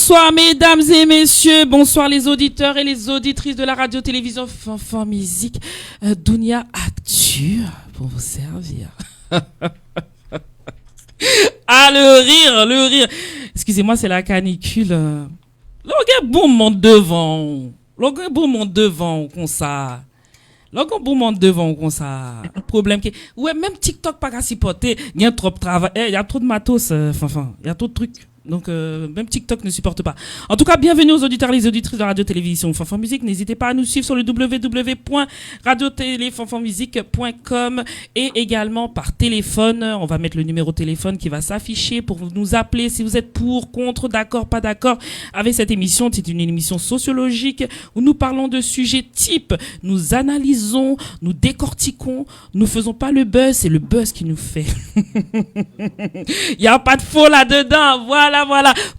Bonsoir mesdames et messieurs, bonsoir les auditeurs et les auditrices de la radio-télévision Fanfan Musique, Dunia Actu pour vous servir. Ah le rire. Excusez-moi, c'est la canicule. Le bon monde devant. Le bon monde devant comme ça. Le bon monde devant comme ça. Problème qui ouais, même TikTok pas qu'à supporter, il y a trop de travail, il y a trop de matos Fanfan, il y a trop de trucs. Donc même TikTok ne supporte pas. En tout cas, bienvenue aux auditeurs et les auditrices de Radio-Télévision Fanfan Musique. N'hésitez pas à nous suivre sur le www.radiotéléfanfanmusique.com et également par téléphone. On va mettre le numéro de téléphone qui va s'afficher pour nous appeler si vous êtes pour, contre, d'accord, pas d'accord avec cette émission. C'est une émission sociologique où nous parlons de sujets types. Nous analysons, nous décortiquons. Nous faisons pas le buzz, c'est le buzz qui nous fait. Il y a pas de faux là-dedans. Voilà.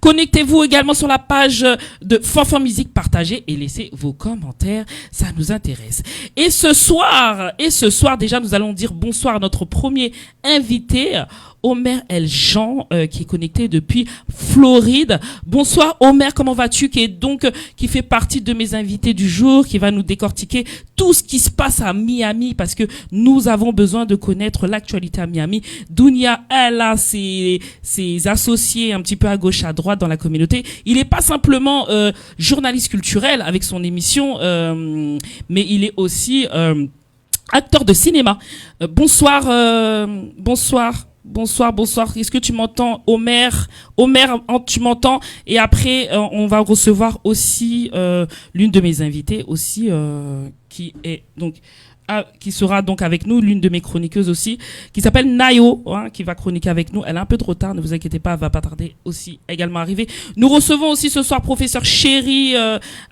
Connectez-vous également sur la page de Fanfan Musique, partagez et laissez vos commentaires, ça nous intéresse. Et ce soir, déjà, nous allons dire bonsoir à notre premier invité, Omer El Jean, qui est connecté depuis Floride. Bonsoir Omer, comment vas-tu? Qui fait partie de mes invités du jour, qui va nous décortiquer tout ce qui se passe à Miami, parce que nous avons besoin de connaître l'actualité à Miami. Dunia, elle a ses associés un petit peu à gauche, à droite dans la communauté. Il n'est pas simplement journaliste culturel avec son émission, mais il est aussi acteur de cinéma. Bonsoir. Est-ce que tu m'entends, Omer, tu m'entends? Et après, on va recevoir aussi l'une de mes invitées aussi, qui sera donc avec nous, l'une de mes chroniqueuses aussi, qui s'appelle Nayo, qui va chroniquer avec nous. Elle a un peu de retard, ne vous inquiétez pas, elle va pas tarder aussi également arriver. Nous recevons aussi ce soir professeur Chéri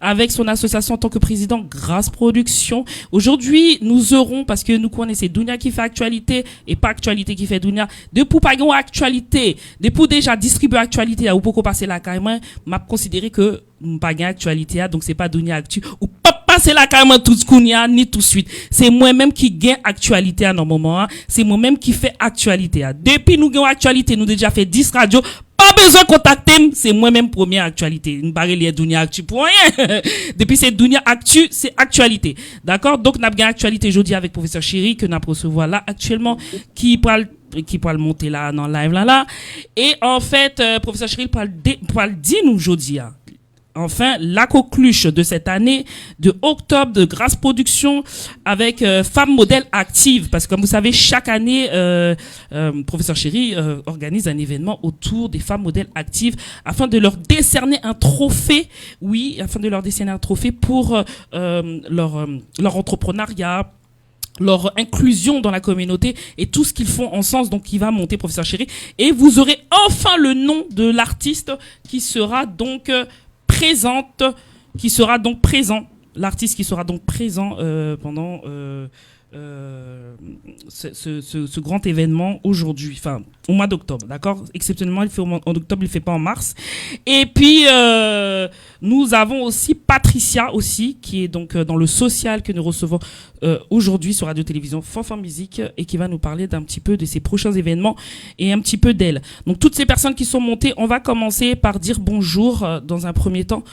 avec son association en tant que président Grâce Production. Aujourd'hui, nous aurons, parce que nous connaissons Dunia qui fait actualité et pas actualité qui fait Dunia, de pour pas gagner actualité, de pour déjà distribuer actualité, ou pour passer la carrément, m'a considéré que pas gagner actualité, donc c'est pas Dunia Actu, ou pas c'est là carrément tout ce qu'on y a, ni tout de suite. C'est moi-même qui gagne actualité à nos moments. C'est moi-même qui fait actualité. Depuis nous gagnons actualité, nous déjà fait 10 radios. Pas besoin de contacter, c'est moi-même première actualité. Nous parlons de Dunia Actu pour rien. Depuis c'est Dunia Actu, c'est actualité. D'accord? Donc, nous avons gagné actualité aujourd'hui avec professeur Chéri, que nous recevoir là actuellement, qui parle monter là, dans live là. Et en fait, professeur Chéri parle dire nous aujourd'hui, enfin, la coqueluche de cette année de octobre de Grâce Production avec Femmes Modèles Actives. Parce que comme vous savez, chaque année, professeur Chéri organise un événement autour des femmes modèles actives afin de leur décerner un trophée. Oui, afin de leur décerner un trophée pour leur entrepreneuriat, leur inclusion dans la communauté et tout ce qu'ils font en sens. Donc, il va monter professeur Chéri. Et vous aurez enfin le nom de l'artiste qui sera donc l'artiste qui sera donc présent pendant ce grand événement aujourd'hui, enfin au mois d'octobre, d'accord? Exceptionnellement, il fait en octobre, il fait pas en mars. Et puis nous avons aussi Patricia aussi, qui est donc dans le social, que nous recevons aujourd'hui sur Radio-Télévision Fanfan Musique, et qui va nous parler d'un petit peu de ses prochains événements et un petit peu d'elle. Donc toutes ces personnes qui sont montées, on va commencer par dire bonjour dans un premier temps.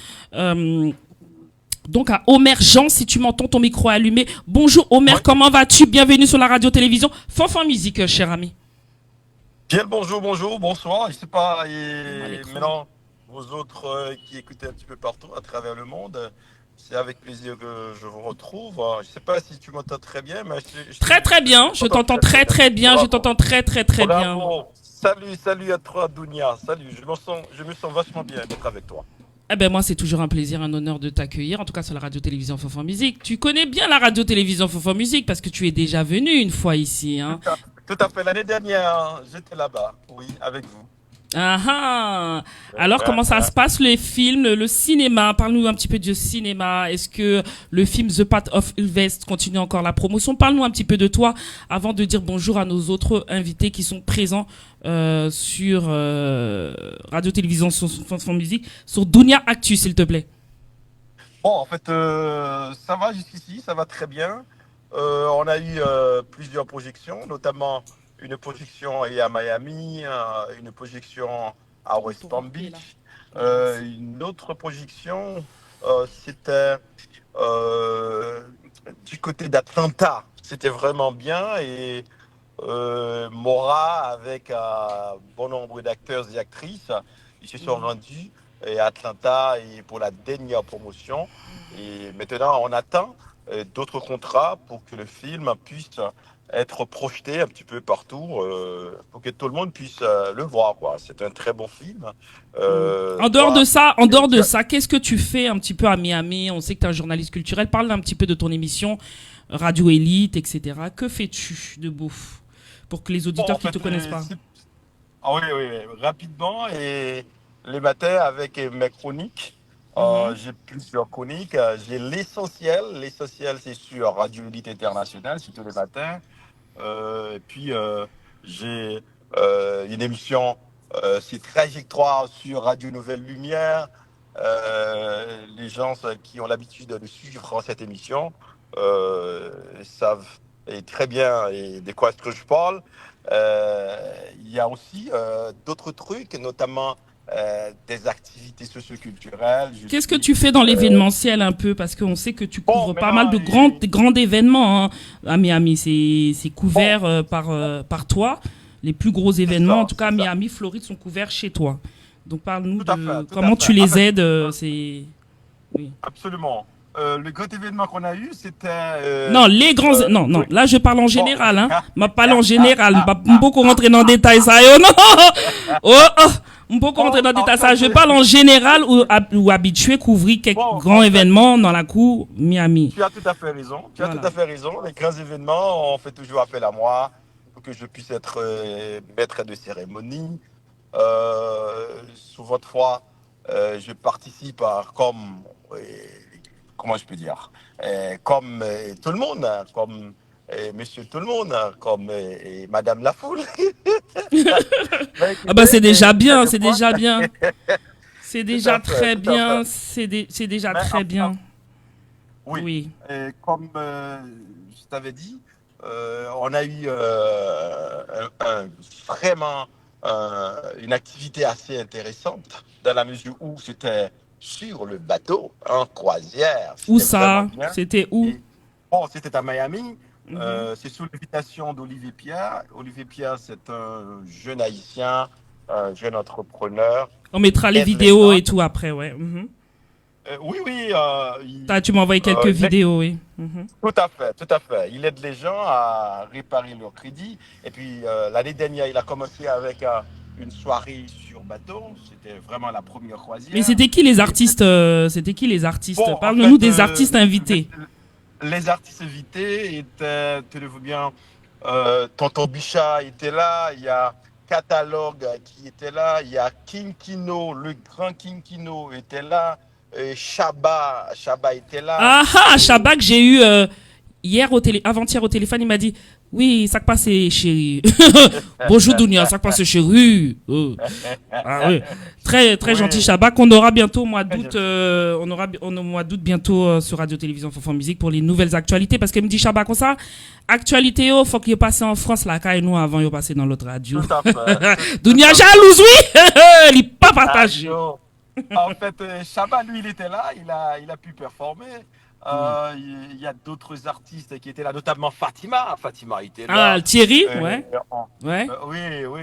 Donc à Omer Jean, si tu m'entends, ton micro est allumé. Bonjour Omer, comment vas-tu? Bienvenue sur la radio-télévision Fanfan Musique, cher ami. Bien, bonjour, bonsoir. Je sais pas, et maintenant, vous autres qui écoutez un petit peu partout à travers le monde, c'est avec plaisir que je vous retrouve. Je sais pas si tu m'entends très bien, mais très bien. Je t'entends très bien. Je t'entends très bien. Salut à toi, Dunia. Salut. Je me sens vachement bien d'être avec toi. Eh ben moi, c'est toujours un plaisir, un honneur de t'accueillir, en tout cas sur la radio-télévision Fanfan Musique. Tu connais bien la radio-télévision Fanfan Musique parce que tu es déjà venu une fois ici, hein. Tout à fait. L'année dernière, j'étais là-bas, oui, avec vous. Ah, alors comment ça se passe, les films, le cinéma? Parle-nous un petit peu du cinéma. Est-ce que le film The Path of West continue encore la promotion? Parle-nous un petit peu de toi avant de dire bonjour à nos autres invités qui sont présents sur Radio-Télévision Fanfan Musique, sur Dunia Actu, s'il te plaît. Bon, en fait, ça va jusqu'ici, ça va très bien. On a eu plusieurs projections, notamment une projection à Miami, une projection à West Palm Beach. Une autre projection, c'était euh, du côté d'Atlanta. C'était vraiment bien et Mora avec un bon nombre d'acteurs et actrices, ils se sont rendus à Atlanta et pour la dernière promotion. Et maintenant, on attend d'autres contrats pour que le film puisse être projeté un petit peu partout, pour que tout le monde puisse le voir, quoi. C'est un très bon film. En dehors de Toi, ça, tu as- qu'est-ce que tu fais un petit peu à Miami? On sait que tu es un journaliste culturel. Parle un petit peu de ton émission Radio Élite, etc. Que fais-tu de beau pour que les bon, auditeurs en qui te fait, connaissent pas? ah oui, oui, oui, rapidement et les matins avec mes chroniques. Mhm. J'ai plusieurs chroniques. J'ai l'essentiel. L'essentiel, c'est sur Radio Elite Internationale, c'est tous les matins. Et puis, j'ai une émission, c'est Trajectoire sur Radio Nouvelle Lumière. Les gens qui ont l'habitude de suivre cette émission savent très bien de quoi est-ce que je parle. Il y a aussi d'autres trucs, notamment des activités socioculturelles. Je Qu'est-ce que suis tu fais dans euh, l'événementiel un peu? Parce qu'on sait que tu bon couvres pas mal maintenant. de grands événements, hein, à Miami. C'est Bon, couvert par toi. Les plus gros c'est événements, en ça, tout cas c'est à ça. Miami, Floride, sont couverts chez toi. Donc parle-nous Tout à fait, de tout à comment fait. tu En les fait, aides. euh, C'est oui. absolument. Le grand événement qu'on a eu, c'était Non, les grands. Non, non. oui. Là, je parle en Bon. général. Hein. Je parle en général. Je ne beaucoup rentrer dans le détail. Ça, non. Oh, oh. Je ne beaucoup rentrer Bon, dans le en détail. Ça, fait, je parle en général ou habitué couvrir quelques bon, grands en fait, événements dans la cour Miami. tu as tout à fait raison. Tu as tout Voilà. à fait raison. Les grands événements, on fait toujours appel à moi pour que je puisse être maître de cérémonie. Souvent de fois, je participe comment je peux dire, comme tout le monde, hein, comme Monsieur Tout le monde, hein, comme et Madame la Foule. Mais Ah bah écoutez, c'est déjà il y a bien, des c'est fois, déjà bien. C'est tout déjà à fait, très tout à bien. fait. C'est déjà Mais très bien. oui, Oui. et comme je t'avais dit, on a eu vraiment une activité assez intéressante dans la mesure où c'était sur le bateau, en croisière. Où C'était vraiment ça? bien. C'était où? Et bon, c'était à Miami. Mhm. C'est sous l'invitation d'Olivier Pierre. Olivier Pierre, c'est un jeune haïtien, un jeune entrepreneur On mettra qui les aide les vidéos gens. et tout après, ouais. Mhm. Oui, oui, Tu m'as envoyé quelques il aide- vidéos, oui. Mhm. tout à fait, tout à fait. Il aide les gens à réparer leur crédit. Et puis, l'année dernière, il a commencé avec une soirée sur bateau. C'était vraiment la première Mais croisière. c'était qui les Et artistes C'était qui les artistes? bon, en Parle-nous fait, des artistes invités. les artistes invités étaient, tenez-vous bien, Tonton Bichat était là, il y a Catalogue qui était là, il y a King Kino, le grand King Kino était là, et Chabat était là. Ah ah, Et Shabak, j'ai eu avant-hier au téléphone, il m'a dit oui, ça passe chérie. Bonjour Dounia, ça passe chérie. Ah oui, très gentil oui, Shabak. On aura bientôt au mois très d'août, gentil. au mois d'août bientôt sur Radio Télévision Fofon Musique pour les nouvelles actualités parce qu'elle me dit Shabak comme ça, actualité faut qu'il passe en France là, car nous avant il passer dans l'autre radio. Tout à fait, tout Dounia à fait. jalouse oui, il est pas Ah, partagé. yo. En fait, Chabat, lui, il était là, il a pu performer. Il y a d'autres artistes qui étaient là, notamment Fatima. Fatima était Ah là. Thierry, Euh, ouais, ouais. oui, oui.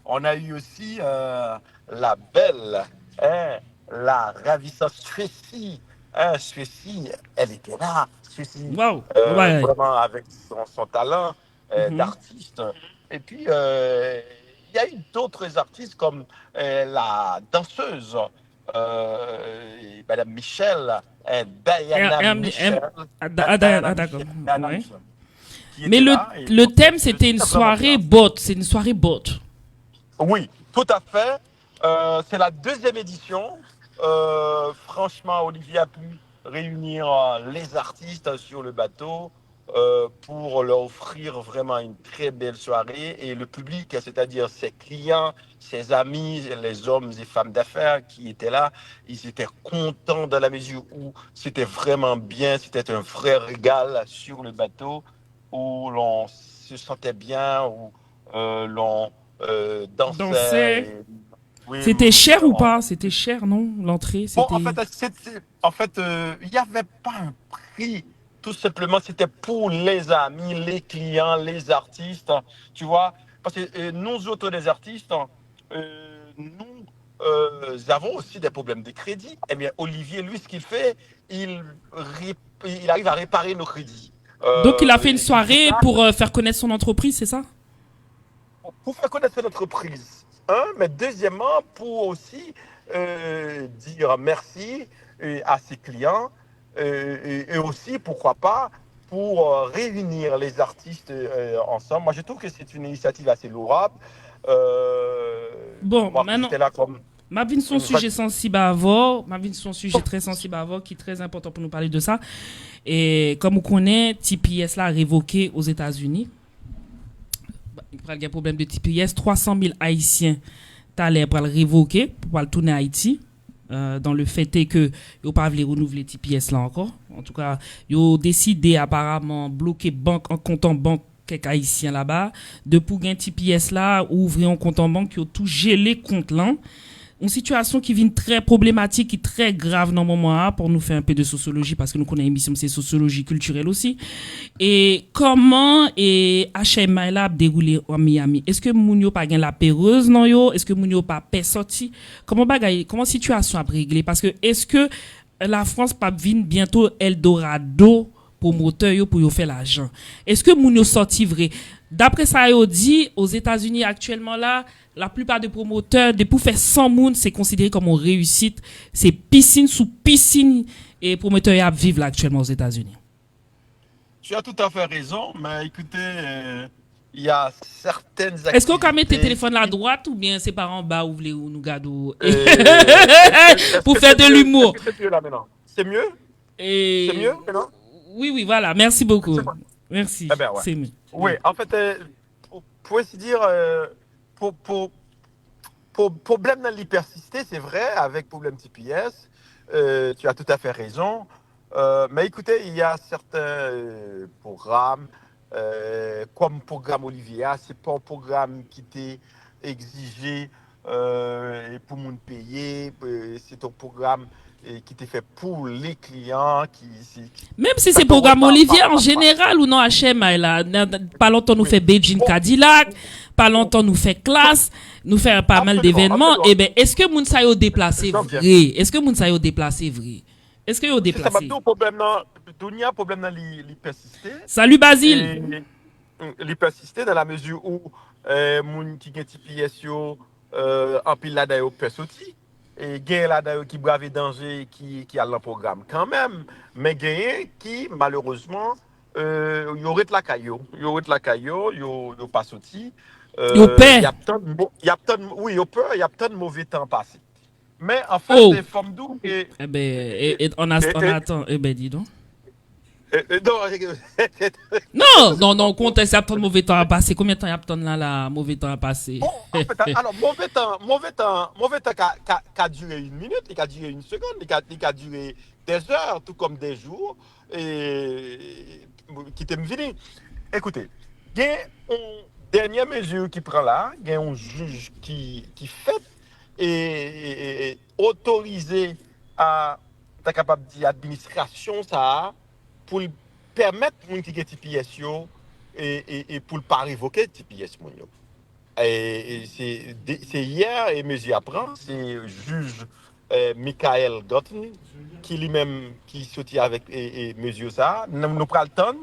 On a eu aussi la belle, hein, la ravissante Suécie. Hein, Suécie, elle était là. Suécie, Waouh, ouais. vraiment avec son talent Mhm. d'artiste. Et puis, il y a eu d'autres artistes comme la danseuse, Madame Michel, Diana Michel, Diana D'accord. Michel, Diana Ouais. Michel, qui Mais était là. Et le bon, thème, c'était une c'était vraiment soirée bien. botte. C'est une soirée botte. Oui, tout à fait. C'est la deuxième édition. Franchement, Olivier a pu réunir les artistes sur le bateau pour leur offrir vraiment une très belle soirée. Et le public, c'est-à-dire ses clients, ses amis, les hommes et femmes d'affaires qui étaient là, ils étaient contents dans la mesure où c'était vraiment bien, c'était un vrai régal sur le bateau où l'on se sentait bien, où l'on dansait. Danser. Oui, oui, C'était oui. cher ou pas? C'était cher, non? L'entrée, Bon, c'était... en fait, il n'y avait pas un prix. Tout simplement, c'était pour les amis, les clients, les artistes. Tu vois, parce que nous autres, les artistes, nous avons aussi des problèmes de crédit. Eh bien, Olivier, lui, ce qu'il fait, il, ré- il arrive à réparer nos crédits. Donc, il a fait une Il fait soirée ça pour faire connaître son entreprise, c'est ça? pour faire connaître l'entreprise. Un, mais deuxièmement, pour aussi dire merci à ses clients et aussi, pourquoi pas, pour réunir les artistes ensemble. Moi, je trouve que c'est une initiative assez louable. Euh, Bon, Moi, maintenant, j'étais là comme... ma vie, son sujet sensible à avoir, ma vie, son sujet très sensible à avoir, qui est très important pour nous parler de ça. Et comme on connaît, TPS là révoqué aux États-Unis. Il y a un problème de TPS. 300 000 Haïtiens t'allais pour le révoquer, pour le tourner à Haïti. Dans le fait est que ils pas voulu renouveler TPS là encore. En tout cas, ils ont décidé apparemment bloquer banque en compte en banque quelques Haïtiens là-bas. De pour gagner TPS là, ouvrir un compte en banque, ils ont tout gelé compte là. Une situation qui vient très problématique et très grave dans le moment pour nous faire un peu de sociologie parce que nous connaissons l'émission c'est sociologie culturelle aussi. Et comment et HM a déroulé en Miami? Est-ce que Mounio pas gain la peureuse non yo? Est-ce que Mounio pas paix sorti? Comment situation a réglé? Parce que est-ce que la France pas vient bientôt Eldorado promoteur yo pour yo faire l'argent? Est-ce que Mounio sorti vrai? D'après ça yo dit aux États-Unis actuellement là, la plupart des promoteurs, de pour faire 100 moun, c'est considéré comme une réussite. C'est piscine sous piscine et promoteurs y a vivre là actuellement aux États-Unis. Tu as tout à fait raison, mais écoutez, il y a certaines Est-ce qu'on peut mettre tes activités téléphones à qui... droite ou bien c'est par en bas ou voulez ou nous gardons Est-ce pour que faire c'est de mieux? Est-ce l'humour. que c'est mieux là maintenant? C'est mieux? C'est Et mieux maintenant? oui, oui, voilà. Merci beaucoup. C'est bon. Merci. Eh bien, ouais. C'est mieux. Oui, en fait, pour ainsi dire, pour, pour, problème dans l'hypercité, c'est vrai, avec problème TPS, tu as tout à fait raison. Mais écoutez, il y a certains programmes, comme programme Olivia, c'est pas un programme qui t'est exigé pour mon payer, c'est un programme qui t'est fait pour les clients, Même si c'est fait qu'on programme repart Olivier en général ou non HMI là, pas longtemps nous oui. fait Beijing Bon, Cadillac, pas longtemps nous fait classe, nous fait pas mal absolument, d'événements. absolument. Eh ben, est-ce que moun sa yo déplacé J'en viens. vrai? Est-ce que moun sa yo déplacé vrai? Est-ce que yo C'est ça, déplacé? Mabdou, problème dans, Dunia, problème dans l'hypercité. Salut Basile. Et l'hypercité dans la mesure où moun qui gen TPS yo, en pile là d'ailleurs peut sortir. Et gen là d'ailleurs qui brave danger qui a le programme quand même. Mais gen qui malheureusement yo ret la caillou. Yo ret la caillou, yo pas sorti. Yo Il paix. y a tant de, oui, yo peur, il y a tant de mauvais temps passé. Mais en fait, Oh. Fomdou et, Eh ben, on attend. Eh ben, dis donc. non, Non, compte, ça a pas de mauvais temps à passer. Combien de temps y a pas là, mauvais temps à passer? bon, en fait, alors, mauvais temps qu'a duré une minute, il a duré une seconde, il a duré des heures, tout comme des jours, et qui t'aime venu. Écoutez, il y a une dernière mesure qui prend là, il y a un juge qui fait et autorisé à, t'as capable de dire, administration ça, pour permettre moun qui get TPS yo et pour ne pas révoquer TPS moun yo. Et c'est hier et mesure apprend, c'est juge Michael Gotten qui lui-même qui sortit avec et mesure ça. Nous prenons le temps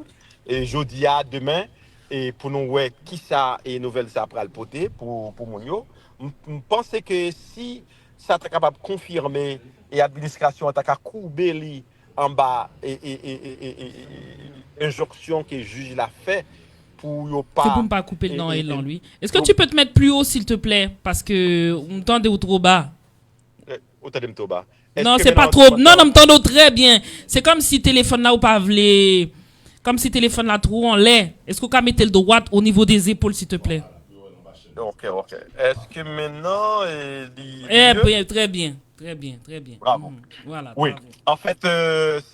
et jeudi à demain et pour nous voir qui ça et nouvelle ça pral porter pour moun yo. Je pense que si ça est capable de confirmer et l'administration est capable de courber li en bas et injonction que le juge l'a fait pour yo C'est pour pas ne pas couper le nom et l'en lui. Est-ce que tu peux te mettre plus haut s'il te plaît? Parce que on m'entend ou trop bas. autant de m'toba. Non, c'est pas trop. Non, on m'entend très bien. C'est comme si téléphone là ou pas vle. Comme si téléphone là trop en l'air. Est-ce qu'on peut mettre le droit au niveau des épaules s'il te plaît? Ok. Est-ce que maintenant Bien, très bien. Très bien. Bravo. Voilà. Oui. Bravo. En fait,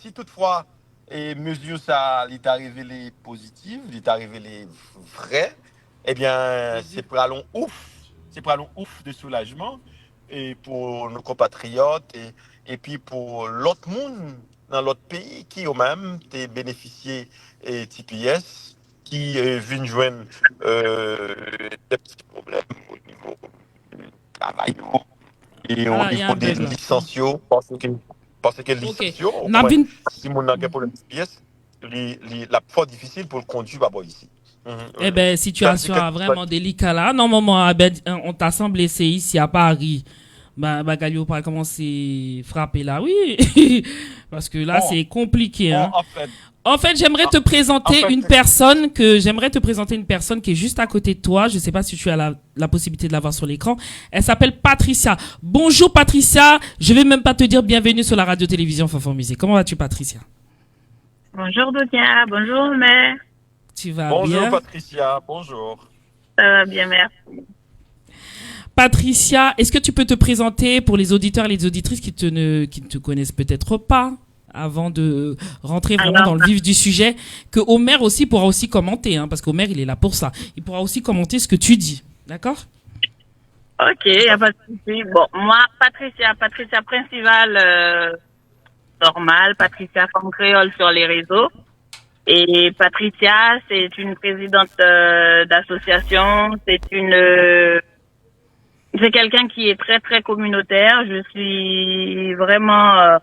si toutefois et mesure ça, il est arrivé les positives, il est arrivé les vrais, eh bien, c'est pour allons ouf de soulagement. et pour nos compatriotes et puis pour l'autre monde dans l'autre pays qui eux-mêmes ont bénéficié et TPS qui viennent joindre des petits problèmes au niveau du travail et au Ah, il y a niveau un des bug là. licenciés parce que les Ok. licenciés, Navin, si on a un problème de TPS, la fois difficile pour le conduire là-bas ici. eh ben, Ça, c'est situation quelque vraiment délicate là. Normalement, on t'a semblé c'est ici à Paris. Bah, Galio pas commencer à frapper là, oui. Parce que là, bon, c'est compliqué, bon, hein. En fait, en, en fait, j'aimerais te présenter une personne qui est juste à côté de toi. Je sais pas si tu as la possibilité de la voir sur l'écran. Elle s'appelle Patricia. Bonjour Patricia. Je vais même pas te dire bienvenue sur la radio-télévision Fanfan Musique. Comment vas-tu Patricia? Bonjour Dodia, bonjour mère. Tu vas bonjour bien? Patricia, bonjour. Ça va bien, merci. Patricia, est-ce que tu peux te présenter pour les auditeurs et les auditrices qui ne te connaissent peut-être pas avant de rentrer vraiment Alors, dans le vif du sujet, que Omer aussi pourra aussi commenter, hein, parce qu'Omer il est là pour ça. Il pourra aussi commenter ce que tu dis, d'accord? Ok, y a pas de souci. Bon, moi, Patricia principale, normale, Patricia comme créole sur les réseaux. Et Patricia, c'est une présidente d'association, c'est quelqu'un qui est très très communautaire. Je suis vraiment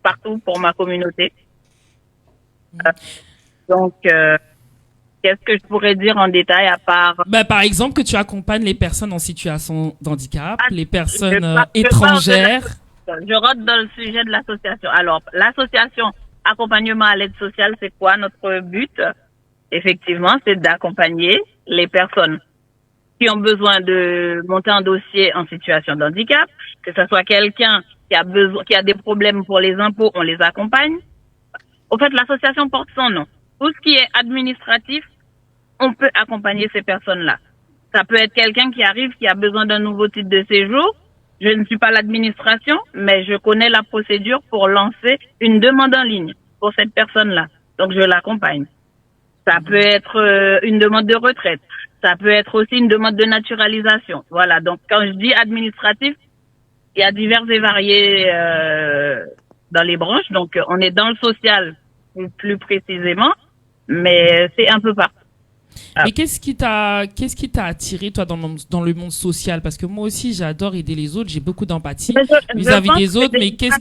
partout pour ma communauté. Donc, qu'est-ce que je pourrais dire en détail à part Ben, par exemple, que tu accompagnes les personnes en situation de handicap, les personnes je étrangères. Je rentre dans le sujet de l'association. Alors, l'association accompagnement à l'aide sociale, c'est quoi notre but? Effectivement, c'est d'accompagner les personnes qui ont besoin de monter un dossier en situation de handicap, que ce soit quelqu'un qui a des problèmes pour les impôts, on les accompagne. Au fait, l'association porte son nom. Tout ce qui est administratif, on peut accompagner ces personnes-là. Ça peut être quelqu'un qui arrive, qui a besoin d'un nouveau titre de séjour. Je ne suis pas l'administration, mais je connais la procédure pour lancer une demande en ligne pour cette personne-là. Donc, je l'accompagne. Ça peut être une demande de retraite. Ça peut être aussi une demande de naturalisation. Voilà. Donc, quand je dis administratif, il y a divers et variés dans les branches. Donc, on est dans le social plus précisément, mais c'est un peu partout. Mais qu'est-ce qui t'a attiré, toi, dans le monde social? Parce que moi aussi, j'adore aider les autres, j'ai beaucoup d'empathie vis-à-vis des autres, mais qu'est-ce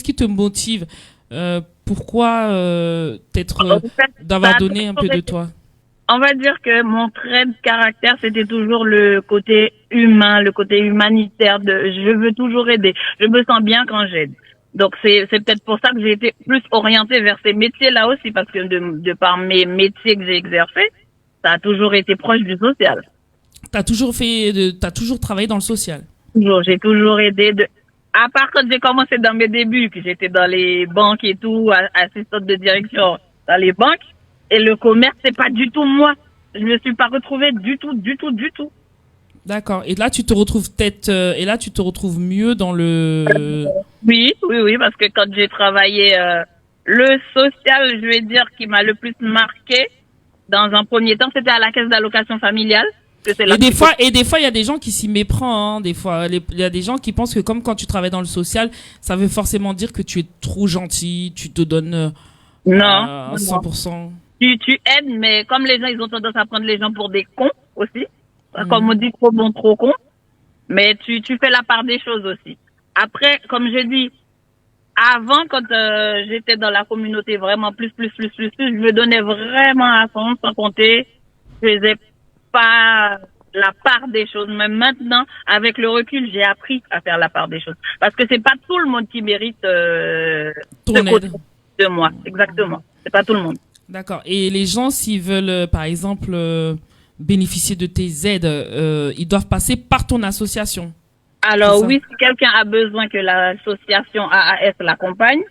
qui te motive? Pourquoi d'avoir donné un peu de toi? On va dire que mon trait de caractère, c'était toujours le côté humain, le côté humanitaire je veux toujours aider. Je me sens bien quand j'aide. Donc c'est peut-être pour ça que j'ai été plus orientée vers ces métiers-là aussi, parce que de par mes métiers que j'ai exercés, ça a toujours été proche du social. T'as toujours travaillé dans le social? J'ai toujours aidé à part quand j'ai commencé dans mes débuts, que j'étais dans les banques et tout, assistante de direction dans les banques, et le commerce, c'est pas du tout moi. Je me suis pas retrouvée du tout. D'accord. Et là, tu te retrouves mieux dans le... Oui, parce que quand j'ai travaillé, le social, je vais dire, qui m'a le plus marqué, dans un premier temps, c'était à la caisse d'allocation familiale. Et des fois, il y a des gens qui s'y méprennent, hein. Des fois, il y a des gens qui pensent que comme quand tu travailles dans le social, ça veut forcément dire que tu es trop gentil, tu te donnes, non, 100%. Tu aides, mais comme les gens, ils ont tendance à prendre les gens pour des cons aussi. Comme on dit, trop bon, trop con. Mais tu fais la part des choses aussi. Après, comme je dis, avant, quand j'étais dans la communauté vraiment plus, je me donnais vraiment à fond, sans compter. Je faisais pas la part des choses. Mais maintenant, avec le recul, j'ai appris à faire la part des choses. Parce que c'est pas tout le monde qui mérite ton aide de moi. Exactement. C'est pas tout le monde. D'accord. Et les gens, s'ils veulent, par exemple, bénéficier de tes aides, ils doivent passer par ton association. Alors oui, si quelqu'un a besoin que l'association AAS l'accompagne,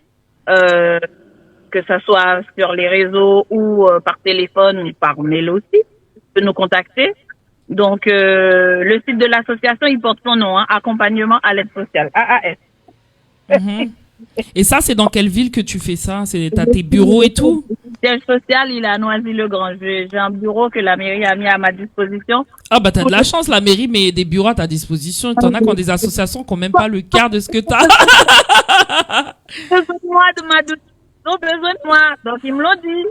que ça soit sur les réseaux ou par téléphone ou par mail aussi, peut nous contacter. Donc le site de l'association, il porte son nom, hein, accompagnement à l'aide sociale, AAS. Et ça, c'est dans quelle ville que tu fais ça? T'as tes bureaux et tout? siège social, il est à Noisy-le-Grand. J'ai un bureau que la mairie a mis à ma disposition. Ah bah t'as de la chance, la mairie met des bureaux à ta disposition. T'en as qui ont des associations qui n'ont même pas le quart de ce que t'as. Besoin de moi, ils ont besoin de moi. Donc ils me l'ont dit.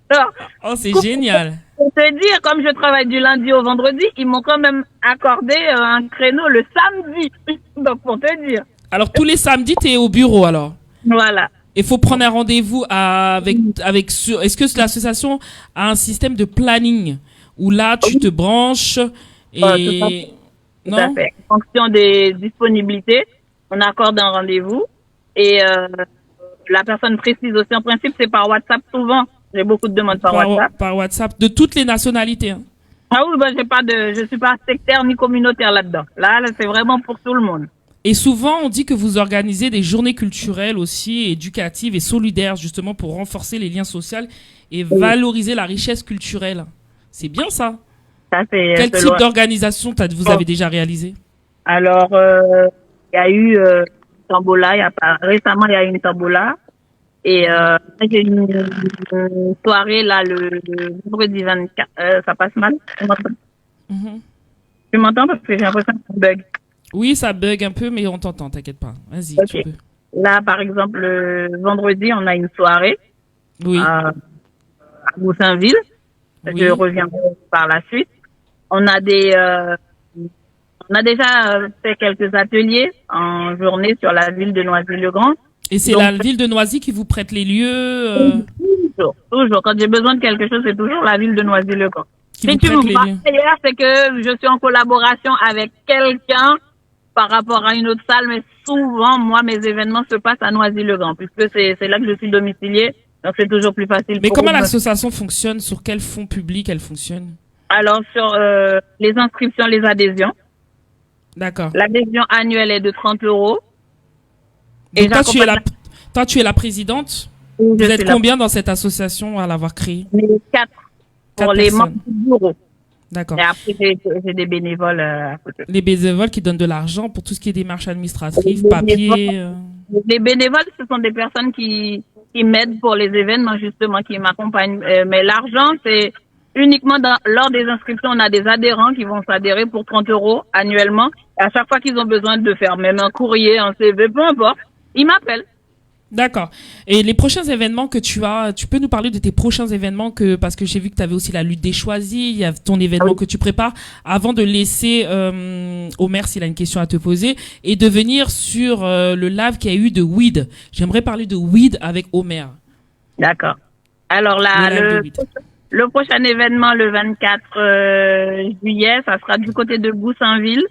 Alors, Oh, c'est génial. pour te dire, comme je travaille du lundi au vendredi, ils m'ont quand même accordé un créneau le samedi. Donc pour te dire. Alors tous les samedis, t'es au bureau alors. Voilà. Il faut prendre un rendez-vous est-ce que l'association a un système de planning où là tu te branches et Tout à fait. En fonction des disponibilités, on accorde un rendez-vous et la personne précise aussi. En principe, c'est par WhatsApp souvent. J'ai beaucoup de demandes par WhatsApp. Par WhatsApp de toutes les nationalités. Hein. Ah oui, bah, je suis pas sectaire ni communautaire là-dedans. Là, c'est vraiment pour tout le monde. Et souvent, on dit que vous organisez des journées culturelles aussi, éducatives et solidaires, justement pour renforcer les liens sociaux et valoriser la richesse culturelle. C'est bien ça. Ça c'est. Quel type d'organisation vous avez déjà réalisé? Alors, il y a eu Tambola. Récemment, il y a eu une Tambola. Et j'ai une soirée là le vendredi 24. Ça passe mal. Tu m'entends parce que j'ai l'impression que ça bug. Oui, ça bug un peu, mais on t'entend, t'inquiète pas. Vas-y, okay. Tu peux. Là, par exemple, le vendredi, on a une soirée à Goussainville. Oui. Je reviendrai par la suite. On a déjà fait quelques ateliers en journée sur la ville de Noisy-le-Grand. Et c'est la ville de Noisy qui vous prête les lieux Toujours. Quand j'ai besoin de quelque chose, c'est toujours la ville de Noisy-le-Grand. Si tu me vois d'ailleurs, c'est que je suis en collaboration avec quelqu'un par rapport à une autre salle, mais souvent, moi, mes événements se passent à Noisy-le-Grand, puisque c'est là que je suis domiciliée, donc c'est toujours plus facile. Mais comment l'association fonctionne? Sur quel fonds public elle fonctionne? Alors, sur les inscriptions, les adhésions. D'accord. L'adhésion annuelle est de 30 €. Et toi, tu es la présidente? Vous êtes combien dans cette association à l'avoir créée? 4 pour les membres du bureau. D'accord. Et après, j'ai des bénévoles à côté. Les bénévoles qui donnent de l'argent pour tout ce qui est démarches administratives, papiers. Les bénévoles, ce sont des personnes qui m'aident pour les événements, justement, qui m'accompagnent. Mais l'argent, c'est uniquement lors des inscriptions, on a des adhérents qui vont s'adhérer pour 30 € annuellement. Et à chaque fois qu'ils ont besoin de faire même un courrier, un CV, peu importe, ils m'appellent. D'accord. Et les prochains événements que tu as, tu peux nous parler de tes prochains événements parce que j'ai vu que tu avais aussi la lutte des choisis, il y a ton événement que tu prépares, avant de laisser Omer s'il a une question à te poser, et de venir sur le live qu'il y a eu de Weed. J'aimerais parler de Weed avec Omer. D'accord. Alors là, le prochain événement, le 24 juillet, ça sera du côté de Goussainville,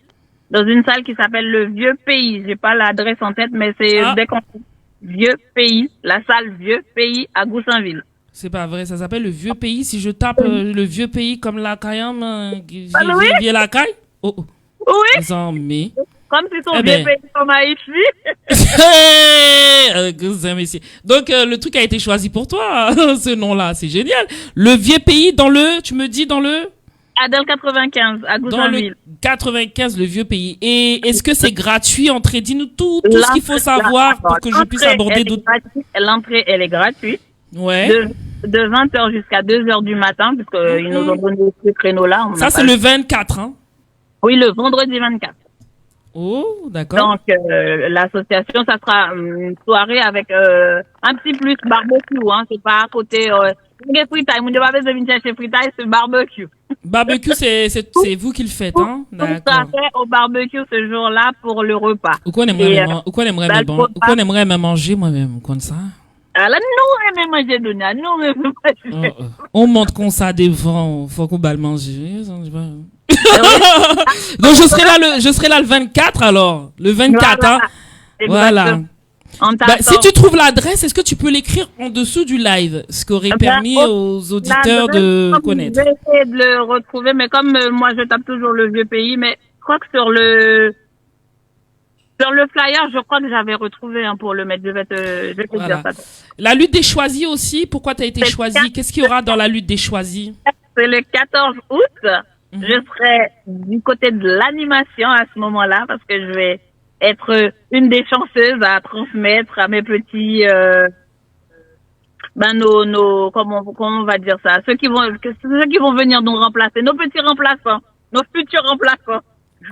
dans une salle qui s'appelle le Vieux Pays. J'ai pas l'adresse en tête, mais c'est dès qu'on Vieux Pays, la salle Vieux Pays à Goussainville. C'est pas vrai, ça s'appelle le Vieux Pays. Si je tape le Vieux Pays comme la Cayenne, j'ai la caille. Oh. Oui. Mais comme si ton Vieux Pays comme Haïti. Donc le truc a été choisi pour toi, ce nom-là, c'est génial. Le Vieux Pays tu me dis dans le Adèle 95 à Goussainville. Dans le 95, le Vieux Pays. Et est-ce que c'est gratuit? Entrée, dis-nous tout ce qu'il faut savoir pour que je puisse aborder d'autres. L'entrée, elle est gratuite. Ouais. De 20h jusqu'à 2h du matin, puisqu'ils nous ont donné ce créneau-là. Ça, c'est le 24, hein? Oui, le vendredi 24. Oh, d'accord. Donc, l'association, ça sera une soirée avec un petit plus barbecue, hein. C'est pas à côté. C'est barbecue. Barbecue, c'est vous qui le faites, hein? D'accord. Tout à fait au barbecue ce jour-là pour le repas. Ou qu'on aimerait même manger moi-même, comme ça? Alors, nous, on manger, Donia. Nous, on monte comme ça devant, faut qu'on balle manger. Donc, je serai là le 24, alors. Le 24, voilà. Hein? Voilà. Si tu trouves l'adresse, est-ce que tu peux l'écrire en dessous du live, ce qui aurait permis aux auditeurs de connaître? Je vais essayer de le retrouver, mais comme moi je tape toujours le Vieux Pays, mais je crois que sur le flyer, je crois que j'avais retrouvé pour le mettre. Je vais te dire ça. La lutte des choisis aussi, pourquoi tu as été choisi? Qu'est-ce qu'il y aura dans la lutte des choisis? C'est le 14 août. Je serai du côté de l'animation à ce moment-là, parce que je vais être une des chanceuses à transmettre à mes petits ben comment on va dire ça, ceux qui vont venir nous remplacer, nos petits remplaçants, nos futurs remplaçants.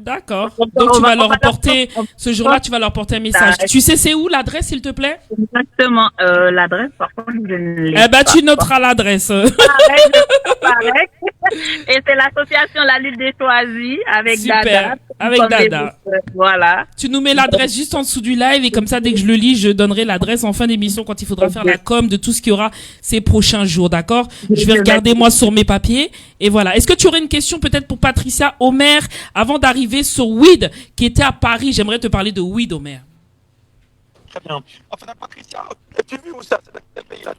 D'accord. Donc tu vas leur porter ce jour-là, tu vas leur porter un message. Tu sais c'est où l'adresse, s'il te plaît? Exactement. L'adresse, par contre, je ne l'ai pas. Tu noteras l'adresse. Pareil. Et c'est l'association La Lutte des Choisis avec Super. Dada. Avec Dada. Voilà. Tu nous mets l'adresse juste en dessous du live et comme ça, dès que je le lis, je donnerai l'adresse en fin d'émission quand il faudra faire la com de tout ce qu'il y aura ces prochains jours, d'accord? Je vais regarder moi sur mes papiers et voilà. Est-ce que tu aurais une question peut-être pour Patricia Omer avant d'arriver sur Weed qui était à Paris? J'aimerais te parler de Weed, Omer. Très bien. Enfin, Patricia, as-tu vu où ça? C'est dans quel pays là?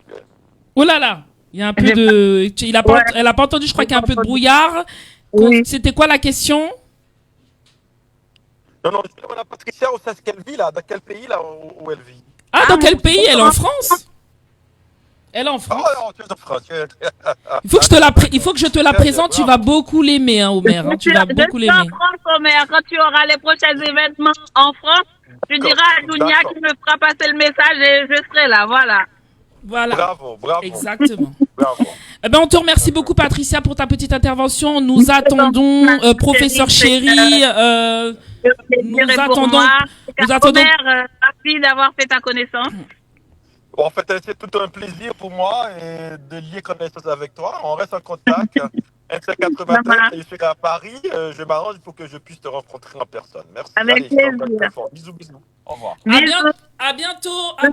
Oh là là, il y a un peu de... Elle a pas entendu, je crois qu'il y a un peu de brouillard. Oui. C'était quoi la question? Non, je demande à Patricia où c'est qu'elle vit là, dans quel pays là où elle vit. Ah, dans quel pays? Elle est en France? Elle est en France. Oh non, tu es en France. Il faut que je te la présente, tu vas beaucoup l'aimer, hein, Omer. Hein, tu vas beaucoup l'aimer. En France, Omer, quand tu auras les prochains événements en France, tu diras à Dounia qui me fera passer le message et je serai là, voilà. Voilà. Bravo. Exactement. Bravo. Eh ben, on te remercie beaucoup, Patricia, pour ta petite intervention. Nous attendons, professeur Chéri, nous attendons. Omer, merci d'avoir fait ta connaissance. Bon, en fait, c'est tout un plaisir pour moi de lier connaissance avec toi. On reste en contact. MC93, je suis à Paris. Je m'arrange pour que je puisse te rencontrer en personne. Merci. Avec plaisir. Bisous. Au revoir. À bientôt. Je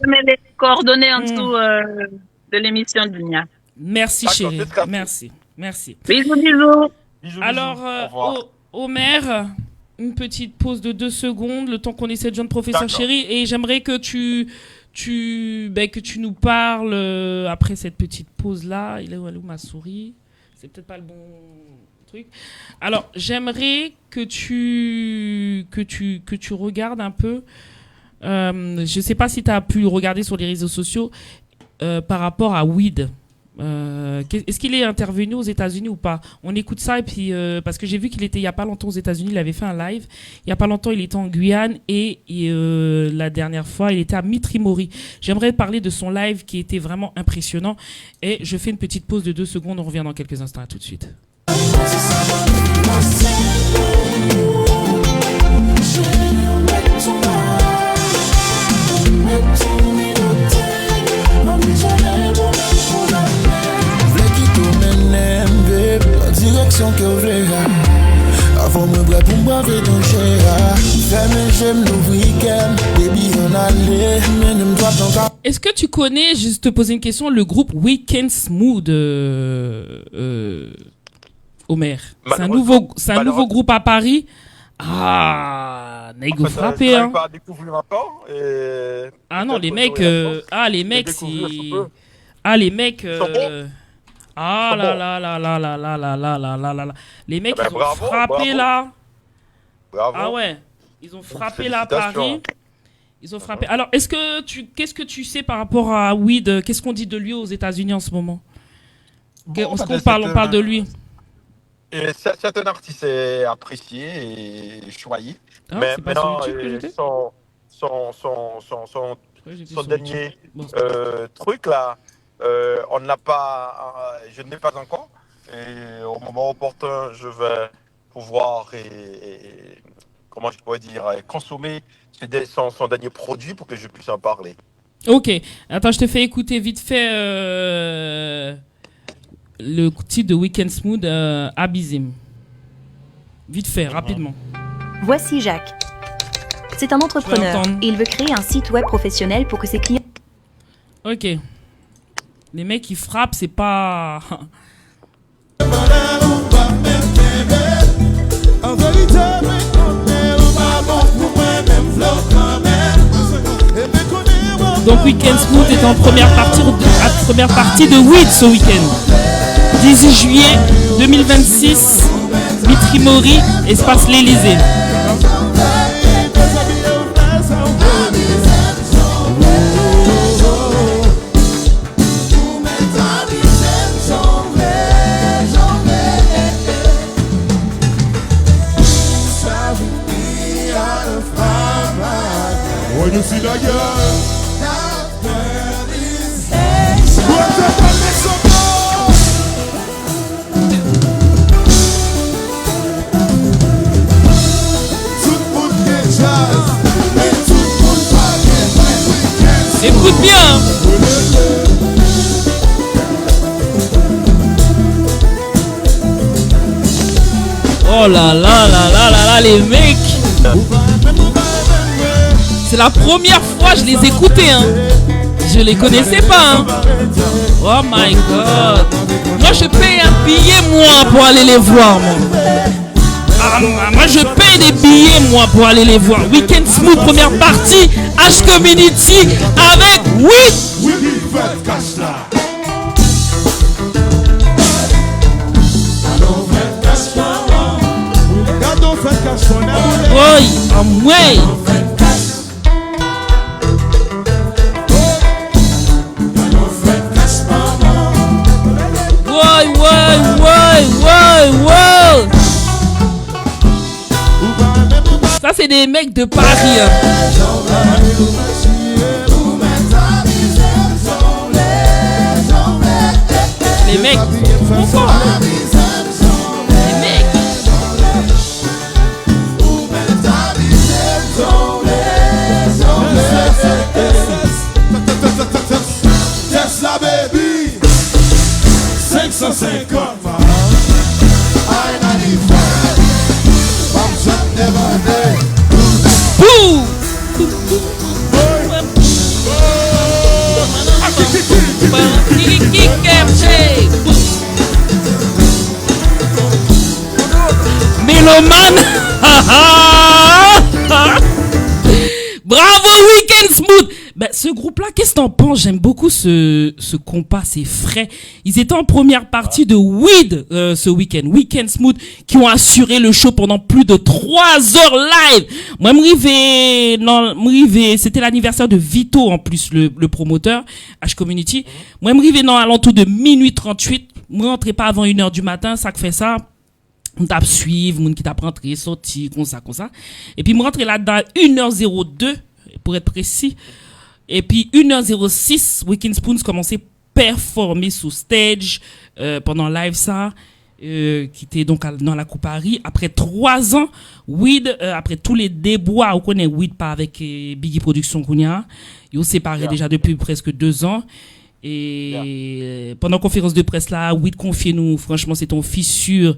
mets les coordonnées en dessous de l'émission Dounia. Merci, chérie. Merci. Bisous. Alors, Omer, une petite pause de 2 secondes, le temps qu'on essaie de joindre professeur Chéri, et j'aimerais que tu nous parles après cette petite pause là. Elle est où ma souris? C'est peut-être pas le bon truc. Alors, j'aimerais que tu regardes un peu. Je sais pas si tu as pu regarder sur les réseaux sociaux par rapport à Weed. Est-ce qu'il est intervenu aux États-Unis ou pas? On écoute ça et puis parce que j'ai vu qu'il était il y a pas longtemps aux États-Unis, il avait fait un live. Il y a pas longtemps, il était en Guyane et la dernière fois, il était à Mitrimori. J'aimerais parler de son live qui était vraiment impressionnant et je fais une petite pause de 2 secondes. On revient dans quelques instants. À tout de suite. Direction que avant me bref pour moi avec ton cher. J'aime le week-end, baby on allait, mais ne me doit pas. Est-ce que tu connais, juste te poser une question, le groupe Weekend Smooth, Omer? C'est un nouveau groupe à Paris. Ah, Nego frappé, hein. Pas découvrir encore. Ah non, les mecs, les mecs. Ah là. Les mecs, ils ont frappé là. Bravo. Ah ouais, ils ont frappé là à Paris. Ils ont frappé. Alors, qu'est-ce que tu sais par rapport à Weed? Qu'est-ce qu'on dit de lui aux États-Unis en ce moment? On parle de lui. C'est un artiste apprécié et choyé. Mais maintenant, son dernier truc là, on n'a pas, je ne l'ai pas encore. Et au moment opportun, je vais pouvoir comment je pourrais dire, consommer son dernier produit pour que je puisse en parler. Ok. Attends, je te fais écouter vite fait le titre de Weekend Smooth, Abysm. Vite fait, rapidement. Voici Jacques. C'est un entrepreneur et il veut créer un site web professionnel pour que ses clients... Ok. Les mecs qui frappent, c'est pas... Donc Weekend Smooth est en première partie de Weed ce week-end. 18 juillet 2026, Mitrimori, espace l'Élysée. When you see that girl, Écoute bien. Oh là là là là là là, les mecs. C'est la première fois que je les écoutais, hein. Je les connaissais pas, hein. Oh my god. Moi je paye un billet moi pour aller les voir, moi. Moi je paye des billets moi pour aller les voir. Weekend Smooth première partie, H Community avec Weed. Oui, ouais. Ça c'est des mecs de Paris, hein. Les mecs trop forts. Les mecs. Tesla baby 550 Méloman. Bravo Weekend Smooth. Ben, ce groupe-là, qu'est-ce que t'en penses? J'aime beaucoup ce compas, c'est frais. Ils étaient en première partie de Weed ce week-end. Weekend Smooth, qui ont assuré le show pendant plus de 3 heures live. Moi, c'était l'anniversaire de Vito en plus, le promoteur, H Community. Moi, m'rivé à l'entour de minuit 38. Moi, rentrais pas avant 1h du matin, ça que fait ça. On tape suivre, moun qui tape rentrer, sortir, comme ça. Et puis, moi, rentrais là-dedans 1h02, pour être précis. Et puis 1h06, Weekend Spoons commençait à performer sous stage pendant live ça, qui était donc dans la Coupe Paris. Après 3 ans, Weed, après tous les déboires, on connaît Weed pas avec Biggie Production Kounia, ils ont séparé déjà depuis presque 2 ans. Et pendant la conférence de presse là, Weed confiait nous, franchement c'est ton fissure,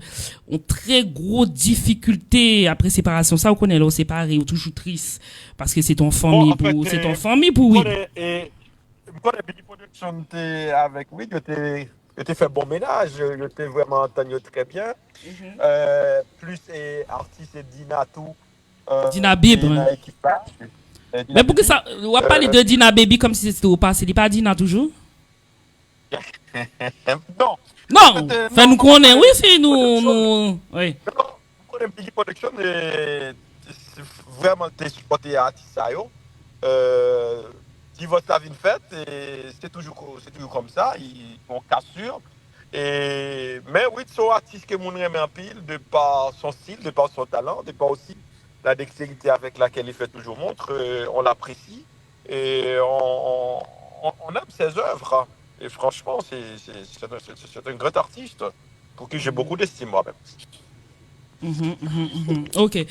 ont très gros difficultés après séparation. Ça on connaît là, on séparé, ou toujours triste parce que c'est ton famille pour, c'est ton famille pour Weed. Et quand Biggie Production était avec Weed, t'es fait bon ménage, t'es vraiment entendu très bien. Plus artiste et Dina tout. Dina Bib. Mais pourquoi ça, on va parler de Dina Baby comme si c'était au passé, il pas Dina toujours? Non, enfin nous connaissons, oui, c'est nous, oui. Pour les Biggie Production, c'est vraiment t'es supporté artiste ça yo. Divorce la vie faite et c'est toujours comme ça, ils font cassure. Mais oui, c'est un artiste que mon aime en pile de par son style, de par son talent, de par aussi la dextérité avec laquelle il fait toujours montre, on l'apprécie et on aime ses œuvres. Et franchement, c'est un grand artiste pour qui j'ai beaucoup d'estime moi-même. Ok.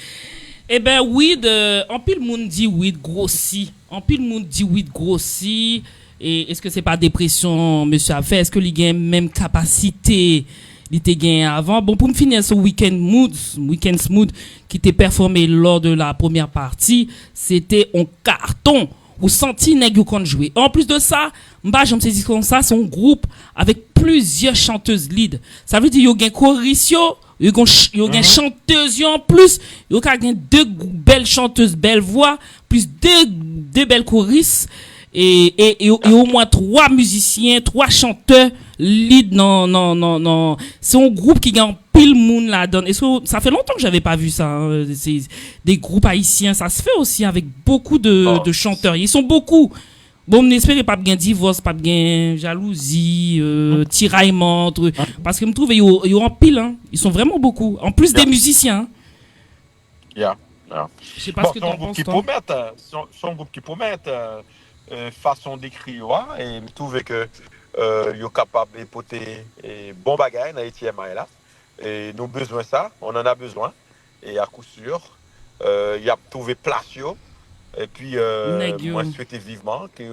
Eh ben, Weed, en pile monde dit Weed grossi. En pile monde dit Weed grossi. Et est-ce que c'est pas dépression, monsieur a fait? Est-ce que il a même capacité? Il était gagné avant. Bon, pour me finir ce Weekend Smooth, qui était performé lors de la première partie, c'était un carton. Ou senti nèg yo kon jouer. En plus de ça, m'ba j'aime saisi comme ça, c'est un groupe avec plusieurs chanteuses lead. Ça veut dire yo gen choriste yo gen chanteuse yo en plus, yo ka gen 2 belles chanteuses, belles voix, plus 2 belles choristes et au moins 3 musiciens, 3 chanteurs lead non. C'est un groupe qui gagne pile monde là donne. Et ça fait longtemps que j'avais pas vu ça, hein. C'est des groupes haïtiens, ça se fait aussi avec beaucoup de chanteurs. Ils sont beaucoup. Bon, n'espérez pas bien divorce, pas bien jalousie, tiraillement, parce que me trouve ils en pile, hein. Ils sont vraiment beaucoup. En plus des musiciens. Yeah. Je sais pas ce que t'en penses, toi. Son groupe qui promet façon d'écrire, et me trouve que yo capable de porter bon bagage dans Haïti là. Et nous besoin ça, on en a besoin. Et à coup sûr, il y a trouvé place Et puis, moi, je souhaitais vivement que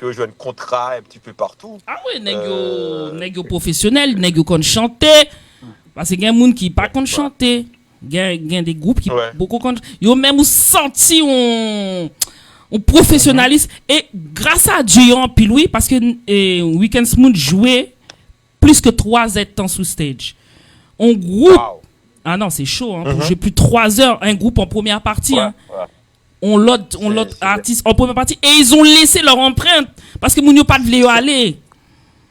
je joigne contrat un petit peu partout. Ah oui, nèg professionnel, nèg kon chanter. Parce que il y a des gens qui pas kon chanter. Il y a des groupes qui beaucoup kon. Yo même senti on professionnaliste et grâce à Dieu en pile oui parce que Weekend Smooth jouait plus que 3 temps sous stage. On groupe. Wow. Ah non, c'est chaud hein, pour jouer plus de 3 heures un groupe en première partie hein. On l'autre artiste en première partie et ils ont laissé leur empreinte parce que Mounio pas de voulait aller.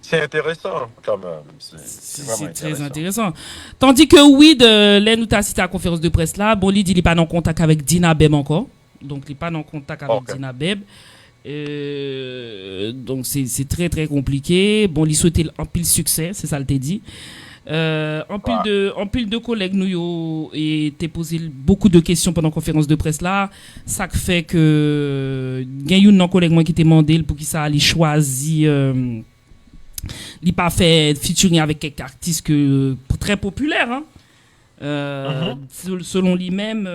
C'est intéressant quand même. C'est très intéressant. Tandis que Weed, là nous t'as cité à la conférence de presse là, bon il dit il est pas en contact avec Dina Beb encore. Donc il est pas en contact avec Dina Beb. Donc c'est très très compliqué. Bon il souhaitait un pile succès, c'est ça le t'a dit. En pile de collègues nous et t'es posé beaucoup de questions pendant la conférence de presse là, ça fait que il y a un collègue moi qui t'a demandé pour qui ça allait choisir il pas fait featuring avec quelques artistes que très populaires hein. Selon lui-même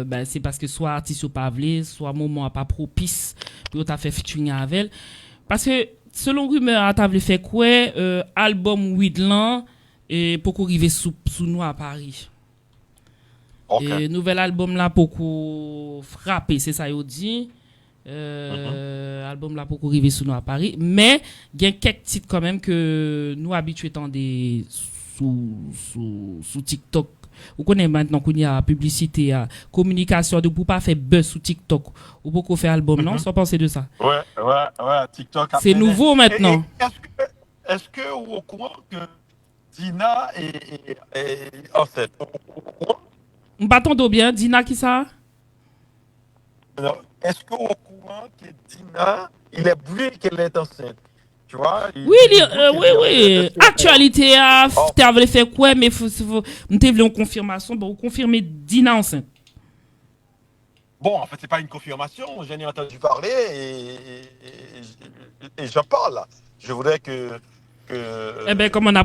ben, c'est parce que soit artiste ou pas voulu, soit moment pas propice pour t'a fait featuring avec elle parce que selon rumeur t'a voulu faire quoi album Widlan et pour arriver sous nous à Paris. Et nouvel album là pour frapper, c'est ça yo dit. Album là pour arriver sous nous à Paris, mais il y a quelques titres quand même que nous habitués tendez sous TikTok. Vous connaissez maintenant qu'on y a publicité, communication, de pour pas faire buzz sur TikTok ou pour qu'on fait album, non? Sans penser de ça. Ouais, TikTok. C'est nouveau maintenant. Est-ce que vous au courant que Dina est enceinte? On t'entend bien, Dina qui ça? Non. Est-ce que vous au courant que Dina, il est bruit qu'elle est enceinte? Tu vois, oui. Actualité, tu avais fait quoi, mais faut une confirmation. Bon, confirmer Dina enceinte. Bon, en fait, c'est pas une confirmation. J'en ai entendu parler et j'en parle. Je voudrais que. Eh bien, comme on a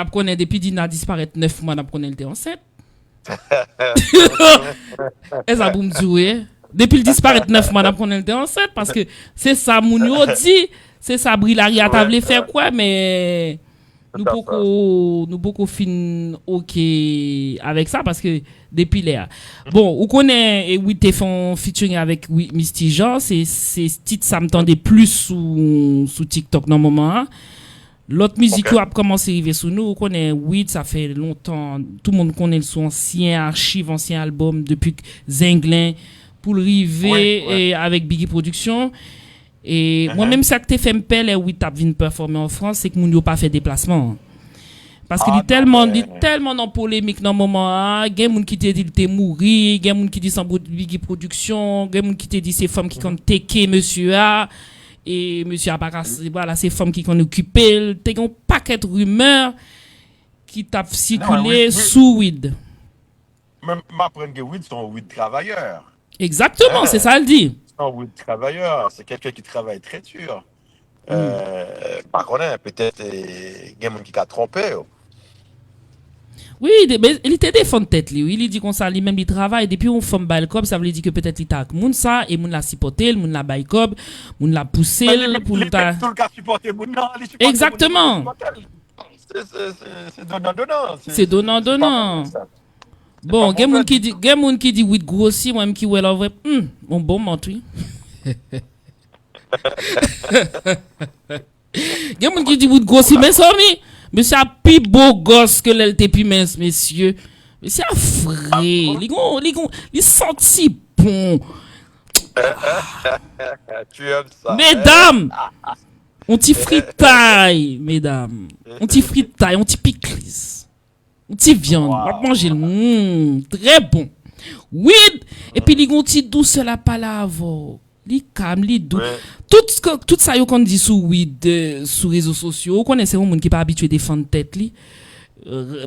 connu depuis Dina disparaît 9 mois, on a connu elle était enceinte. Est-ce que vous me dites, depuis le disparaître 9 mois, on a connu elle était enceinte parce que c'est ça, Mounio dit. C'est ça, Brillari a voulu faire quoi, mais nous beaucoup fin ok avec ça parce que depuis là. Bon, vous connaissez et oui t'es fait featuring avec Misty Jean, c'est titre ça me tendait plus sous TikTok dans le moment. Hein. L'autre musique qui a commencé à arriver sous nous, vous connaissez Weed, ça fait longtemps, tout le monde connaît son ancien archive, ancien album depuis Zinglin pour le river et avec Biggie Production. Et moi-même, ça que t'es fait m'pelle, oui, t'as vu performer en France, c'est que moun yo pas fait déplacement. Parce qu'il est tellement dans polémique dans le moment, il y a des gens qui te dit qu'il est mort, il y a des gens qui disent sans Biggie Production, il y a des gens qui te dit c'est femmes qui ont teke monsieur A, et monsieur A pas voilà, c'est femmes qui ont occupé, il y a un paquet de rumeurs qui t'a circulé sous Weed. Même m'apprendre que Weed sont Weed travailleurs. Exactement, c'est ça le dit. Oui, travailleur, c'est quelqu'un qui travaille très dur. Par contre, peut-être il y a des gens qui a trompé. Oui, mais il était défendu tête lui. Il dit qu'on ça lui même il travaille depuis on forme balcob, ça veut dire que peut-être il t'a moun ça et moun l'a supporté, moun l'a balcob, moun l'a poussé pour tout le cas supporter moun là. Exactement. C'est donnant. Bon, il y a des gens qui dit oui grossi, moi même qui ouais là vrai. Mon bon mentre. Il y a des gens qui dit oui grossi, mais ça monsieur a plus beau gosse que l'elle plus mince, messieurs. Monsieur a frais, il senti bon. Tu aimes ça. Mesdames, on t'y fritaille, mesdames. On t'y fritaille, on t'y pickles. Un petit viande, on va manger très bon. Oui, et puis les petits douce la palavo. Li calme, li doux. Tout ça yo qu'on dit sur weed sur réseaux sociaux, on connaît c'est un monde qui pas habitué défendre tête li.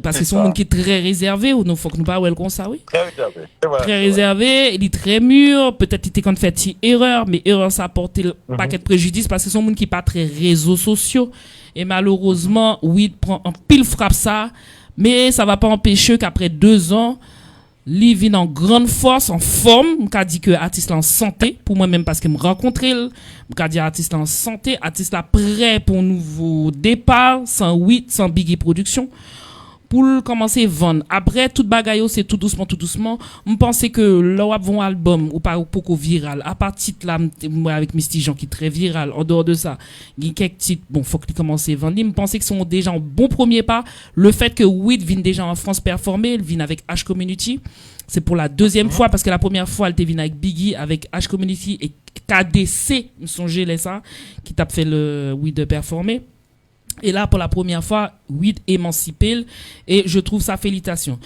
Parce que c'est un monde qui est très réservé ou non faut que nous pas comme ça oui. Très réservé, il est très mûr, peut-être il était quand fait une erreur, mais erreur ça apporte un paquet de préjudice parce que c'est un monde qui pas très réseaux sociaux et malheureusement weed prend un pile frappe ça. Mais ça va pas empêcher qu'après 2 ans, Li vient en grande force, en forme. M'ka dit que artiste là en santé. Pour moi-même, parce que me rencontrer, m'ka dit artiste là en santé. Artiste là prêt pour un nouveau départ, sans 8, sans Biggie Production. Pour commencer à vendre. Après, tout bagaille, c'est tout doucement, tout doucement. Je pense que là, un album, ou pas beaucoup viral, à partir de là, moi, avec Misty Jean, qui est très viral, en dehors de ça, il y a quelques titres, bon, faut qu'il commence à vendre. Je pense que sont déjà un bon premier pas. Le fait que Weed vienne déjà en France performer, il vient avec H Community. C'est pour la deuxième fois, parce que la première fois, elle était venue avec Biggie, avec H Community et KDC, me songez les ça, qui t'a fait le Weed performer. Et là, pour la première fois, Weed émancipé. Et je trouve ça félicitations.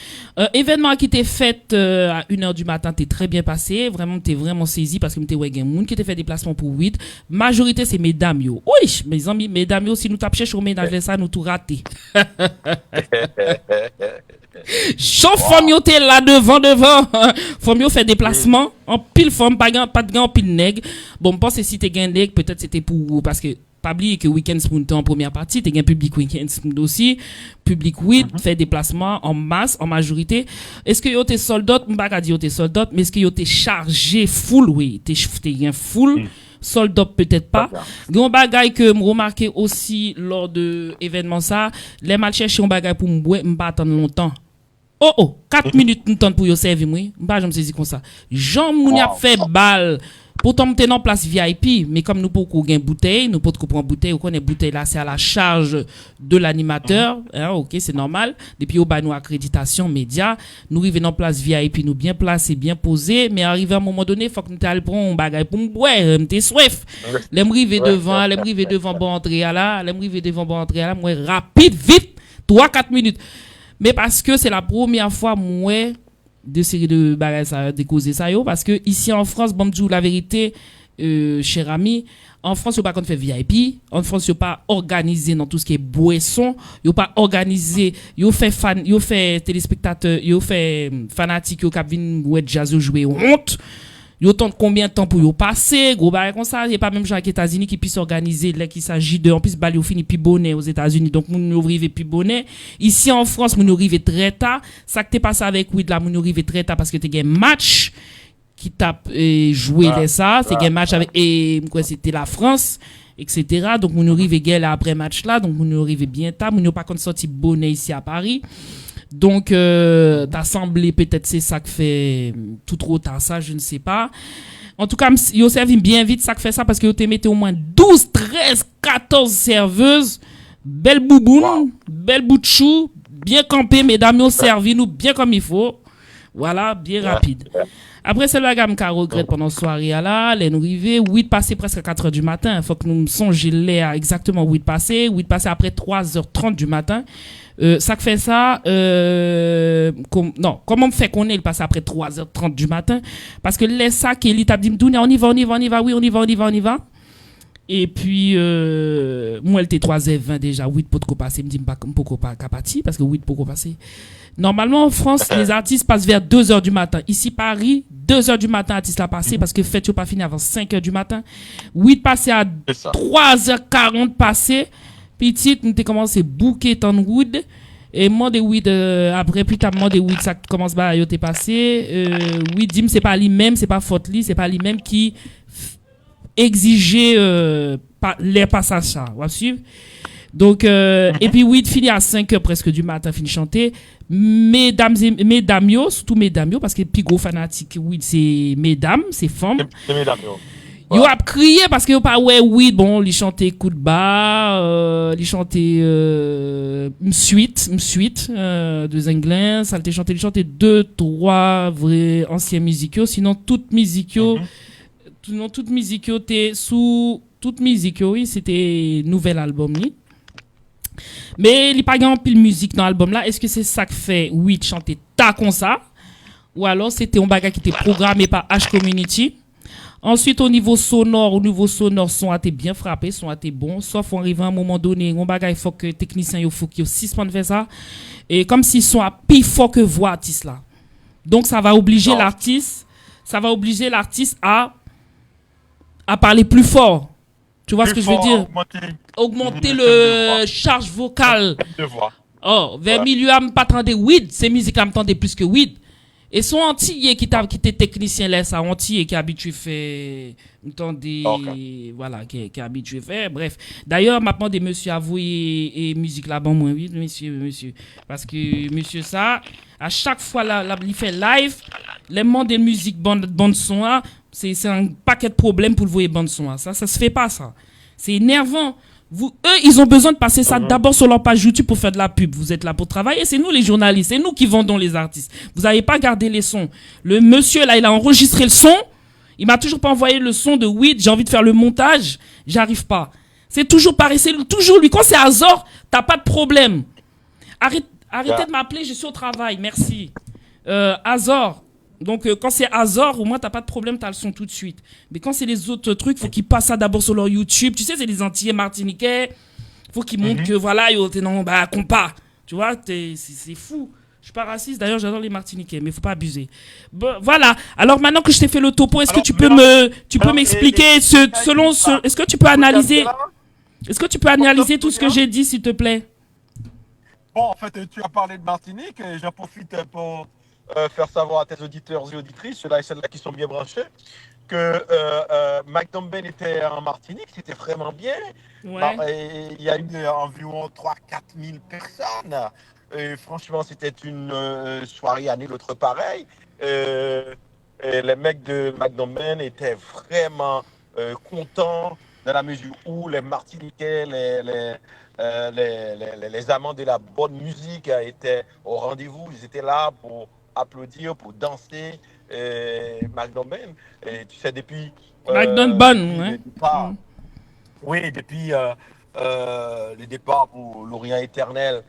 Événement qui était fait à 1h du matin, t'es très bien passé. Vraiment, t'es vraiment saisi parce que t'es ouais, moun qui t'a fait déplacement pour Weed. Majorité, c'est mesdames, yo. Oui, mes amis, mesdames, yo, si nous tapons chez au ménage, ça, nous tout raté. Jean Fomio t'es là devant. Fomio fait déplacement. En pile forme, pas de gants, en pile nègre. Bon, je pense que si t'es gain nègre, peut-être c'était pour, parce que, pas oublier que Weekend Spoon en première partie, t'es un public Weekend Spoon aussi, public Weed, fait déplacement en masse, en majorité. Est-ce que yo t'es soldat, m'baka di yo t'es soldat, mais est-ce que yo t'es chargé full, oui, t'es un full, soldat peut-être pas. Gon bagay que me remarqué aussi lors de événement ça, les mal chercher un bagay pour m'pas attendre longtemps. 4 minutes m'tend pour yo servir moi, m'pas j'me saisi comme ça. Jean moun a fait balle. Pourtant, nous tenons place VIP, mais comme nous pouvons gagner bouteille, nous pouvons prendre bouteille, ou qu'on est bouteille là, c'est à la charge de l'animateur, ok, c'est normal. Depuis au bas, nous accréditation média, nous arrivons en place VIP, nous bien placés, bien posés, mais arrivé à un moment donné, faut que nous t'ailles prendre un bagage pour me boire, m'te soif. L'aime river devant bon entrée là, moi rapide, vite, 3-4 minutes. Mais parce que c'est la première fois, moi, de série de bagages ça de causer ça yo parce que ici en France bon la vérité cher ami en France yo pas qu'on fait VIP en France yo pas organisé dans tout ce qui est boisson yo pas organisé yo fait téléspectateurs yo fait fanatique yo cap vinn ouais jazz jouer honte yo tente combien de temps pour yo passer gros bagage comme ça y a pas même gens aux États-Unis qui puissent organiser là qu'il s'agit de en plus bal yo fini puis bonnet aux États-Unis donc moun yo rive puis bonnet ici en France moun yo rive très tard ça que t'es passé avec Weed là moun yo rive très tard parce que t'es gain match qui tape jouer les ça c'est gain match avec et quoi c'était la France etc. donc moun yo rive gain là après match là donc moun yo rive bien tard moun yo pas contre sorti bonnet ici à Paris. Donc, d'assemblée, peut-être c'est ça que fait tout trop tard, ça, je ne sais pas. En tout cas, yo servi bien vite, ça que fait ça, parce que yo te mettez au moins 12, 13, 14 serveuses, belle bouboune, belle bout de chou, bien campé, mesdames, yo servi nous bien comme il faut. Voilà, bien rapide. Après, c'est la gamme qu'a regrette pendant la soirée là, les nous arrivés, 8 passé presque à 4h du matin. Faut que nous songions à exactement 8 passé après 3h30 du matin. Ça fait ça, comment on fait qu'on est, il passe après 3h30 du matin? Parce que les sacs, il t'a dit, on y va, oui, on y va. Et puis, moi, elle était 3h20 déjà, 8 pour passer, me dit, pourquoi pas capati, parce que 8 pour passer. Normalement, en France, les artistes passent vers 2h du matin. Ici, Paris, 2h du matin, artiste l'a passé, parce que fête, pas fini avant 5h du matin. 8 passé à 3h40 passé. Petit, nous t'ai commencé bouquet en Wood. Et moi, des Weed, après, plus tard, moi, des Weed, ça commence à y passé. Weed, Dim, c'est pas lui-même, c'est pas faute lui, c'est pas lui-même qui exigeait, les passages, ça. Vous suivre? Donc, et puis Weed finit à 5h presque du matin, finit chanter. Mesdames, surtout mesdames, parce que le plus gros fanatique, Weed, c'est mesdames, c'est femmes. C'est mesdames, Yo a crié parce que yo pas ouais Weed bon il chantait coup de bas il chantait m'suite de Zenglin ça il chantait 2-3 vrais anciens musicaux sinon toute musicaux t'es sous toute musique oui c'était nouvel album ni mais il pas grand pile musique dans l'album là est-ce que c'est ça que fait Weed chanter ta comme ça ou alors c'était un bagage qui était programmé par H Community. Ensuite, au niveau sonore, son a été bien frappé, son a été bon. Sauf on arrive à un moment donné, on bagaille, il faut que technicien, il faut qu'il y ait 6 points de faire ça. Et comme si son a plus fort que voix artiste là. Donc, ça va obliger l'artiste à parler plus fort. Tu vois ce que je veux dire? Augmenter le charge vocale. De voix. Oh, vers milieu, je m'attendais Weed. Ces musiques, je m'attendais plus que Weed. Et son antillais qui était technicien là, ça antillais qui habitué fait voilà, qui habitué faire. Bref. D'ailleurs, maintenant des monsieur avoué et musique là bon moi oui, monsieur parce que monsieur ça à chaque fois là il fait live, les monde de musique bande son là, c'est un paquet de problèmes pour le voir bande son là. Ça se fait pas ça. C'est énervant. Eux, ils ont besoin de passer ça d'abord sur leur page YouTube pour faire de la pub. Vous êtes là pour travailler. C'est nous les journalistes. C'est nous qui vendons les artistes. Vous n'avez pas gardé les sons. Le monsieur là, il a enregistré le son. Il m'a toujours pas envoyé le son de weed. J'ai envie de faire le montage. J'arrive pas. C'est toujours pareil. C'est toujours lui. Quand c'est Azor, t'as pas de problème. Arrêtez de m'appeler. Je suis au travail. Merci. Azor. Donc, quand c'est Azor, au moins, t'as pas de problème, t'as le son tout de suite. Mais quand c'est les autres trucs, faut qu'ils passent ça d'abord sur leur YouTube. Tu sais, c'est les Antillais martiniquais. Faut qu'ils montrent que, voilà, compas. Tu vois, c'est fou. Je suis pas raciste, d'ailleurs, j'adore les Martiniquais, mais faut pas abuser. Bon, voilà. Alors, maintenant que je t'ai fait le topo, est-ce que tu peux m'expliquer est-ce que tu peux analyser tout ce que j'ai dit, s'il te plaît? Bon, en fait, tu as parlé de Martinique, et j'en profite pour faire savoir à tes auditeurs et auditrices, ceux-là et celles-là qui sont bien branchés, que Magnum Ben était en Martinique, c'était vraiment bien. Ouais. Il y a eu environ 3-4 000 personnes. Et franchement, c'était une soirée année l'autre pareil. Et les mecs de Magnum Ben étaient vraiment contents dans la mesure où les Martiniquais, les amants de la bonne musique étaient au rendez-vous. Ils étaient là pour applaudir, pour danser. Magnum Ben, tu sais, depuis Magnum Ben, ouais. Oui, depuis le départ pour l'Orient éternel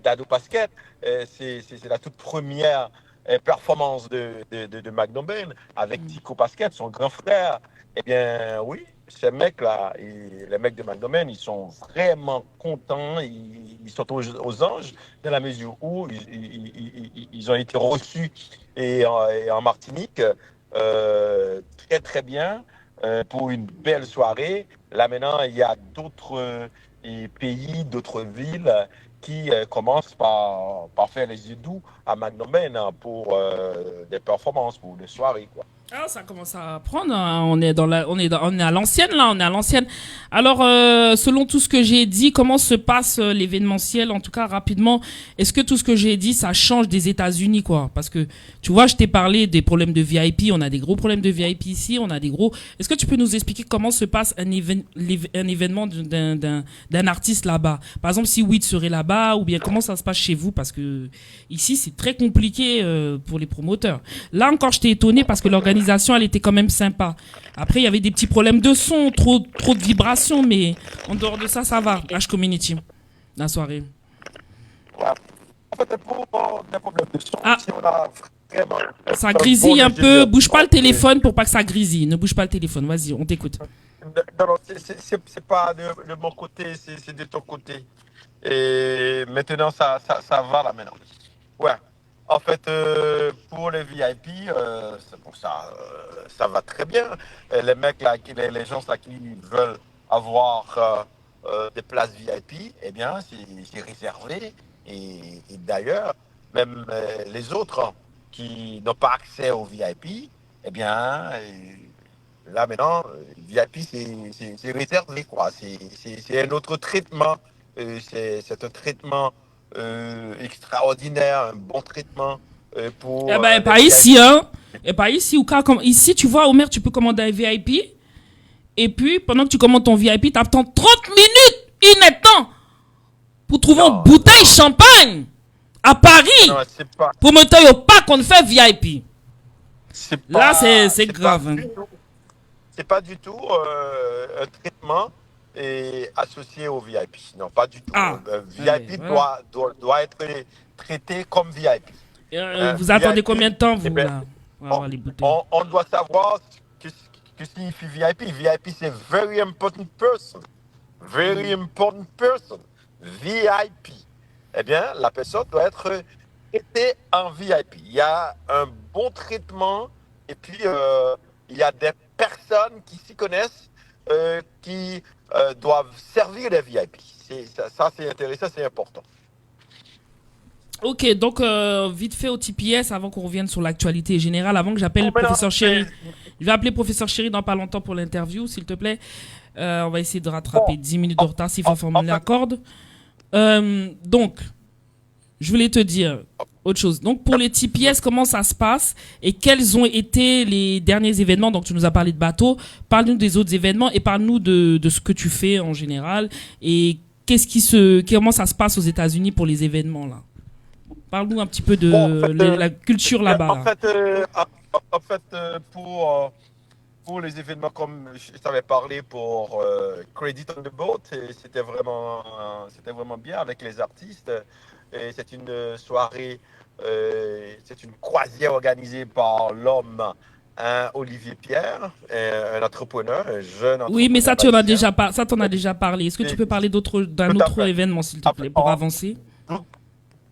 d'Ado Basket, c'est la toute première performance de Magnum Ben avec Tico Basket, son grand frère. Eh bien, oui, ces mecs-là, les mecs de Magnum Ben, ils sont vraiment contents, ils sont aux anges dans la mesure où ils ont été reçus en Martinique très très bien pour une belle soirée. Là maintenant, il y a d'autres pays, d'autres villes qui commencent par faire les yeux doux à Magnum Ben pour des performances, pour des soirées, quoi. Ah, ça commence à prendre. Hein. On est à l'ancienne là. On est à l'ancienne. Alors, selon tout ce que j'ai dit, comment se passe l'événementiel, en tout cas rapidement. Est-ce que tout ce que j'ai dit, ça change des États-Unis, quoi? Parce que tu vois, je t'ai parlé des problèmes de VIP. On a des gros problèmes de VIP ici. On a des gros. Est-ce que tu peux nous expliquer comment se passe un événement d'un artiste là-bas? Par exemple, si Weed serait là-bas, ou bien comment ça se passe chez vous? Parce que ici, c'est très compliqué pour les promoteurs. Là encore, je t'ai étonné parce que l'organisation, elle était quand même sympa. Après, il y avait des petits problèmes de son, trop de vibrations, mais en dehors de ça, ça va. H Community, la soirée. Ouais. En fait, pour des problèmes de son, si on a vraiment... Ça grésille un peu. Bouge pas le téléphone pour pas que ça grésille. Ne bouge pas le téléphone. Vas-y, on t'écoute. Non, c'est pas de mon côté, c'est de ton côté. Et maintenant, ça va là maintenant. Ouais. En fait, pour les VIP, ça va très bien. Et les mecs là, les gens là qui veulent avoir des places VIP, eh bien, c'est réservé. Et d'ailleurs, même les autres qui n'ont pas accès au VIP, eh bien, là maintenant, VIP c'est réservé, quoi. C'est un autre traitement. C'est un traitement extraordinaire, un bon traitement pour... Eh ben, pas ici, hein. Et pas ici. Ici, tu vois, Omer, tu peux commander un VIP. Et puis, pendant que tu commandes ton VIP, tu attends 30 minutes, ineptant, pour trouver une bouteille champagne à Paris. Non, pas... Pour me tailler au pas qu'on fait VIP. Là, c'est grave. C'est pas du tout un traitement associé au VIP. Non, pas du tout. VIP doit être traité comme VIP. Vous attendez combien de temps, vous, là, pour avoir les bouteilles? On doit savoir que signifie VIP. VIP, c'est Very Important Person. Very Important Person. VIP. Eh bien, la personne doit être traitée en VIP. Il y a un bon traitement et puis il y a des personnes qui s'y connaissent qui doivent servir les VIP. Ça c'est intéressant, c'est important. Ok, donc vite fait au TPS avant qu'on revienne sur l'actualité générale, avant que j'appelle le professeur Chéri. Je vais appeler professeur Chéri dans pas longtemps pour l'interview, s'il te plaît. On va essayer de rattraper 10 minutes de retard si Fanfan me l'accorde. Donc, je voulais te dire autre chose. Donc, pour les TPS, comment ça se passe et quels ont été les derniers événements? Donc, tu nous as parlé de bateau. Parle-nous des autres événements et parle-nous de ce que tu fais en général et comment ça se passe aux États-Unis pour les événements là. Parle-nous un petit peu de la culture là-bas. En fait, pour les événements, comme je t'avais parlé pour Credit on the Boat, c'était vraiment bien avec les artistes. Et c'est une soirée, c'est une croisière organisée par l'homme Olivier Pierre, un entrepreneur, un jeune entrepreneur. Oui, mais ça, t'en as déjà parlé. Est-ce que tu peux parler d'un autre événement, s'il te plaît, pour avancer?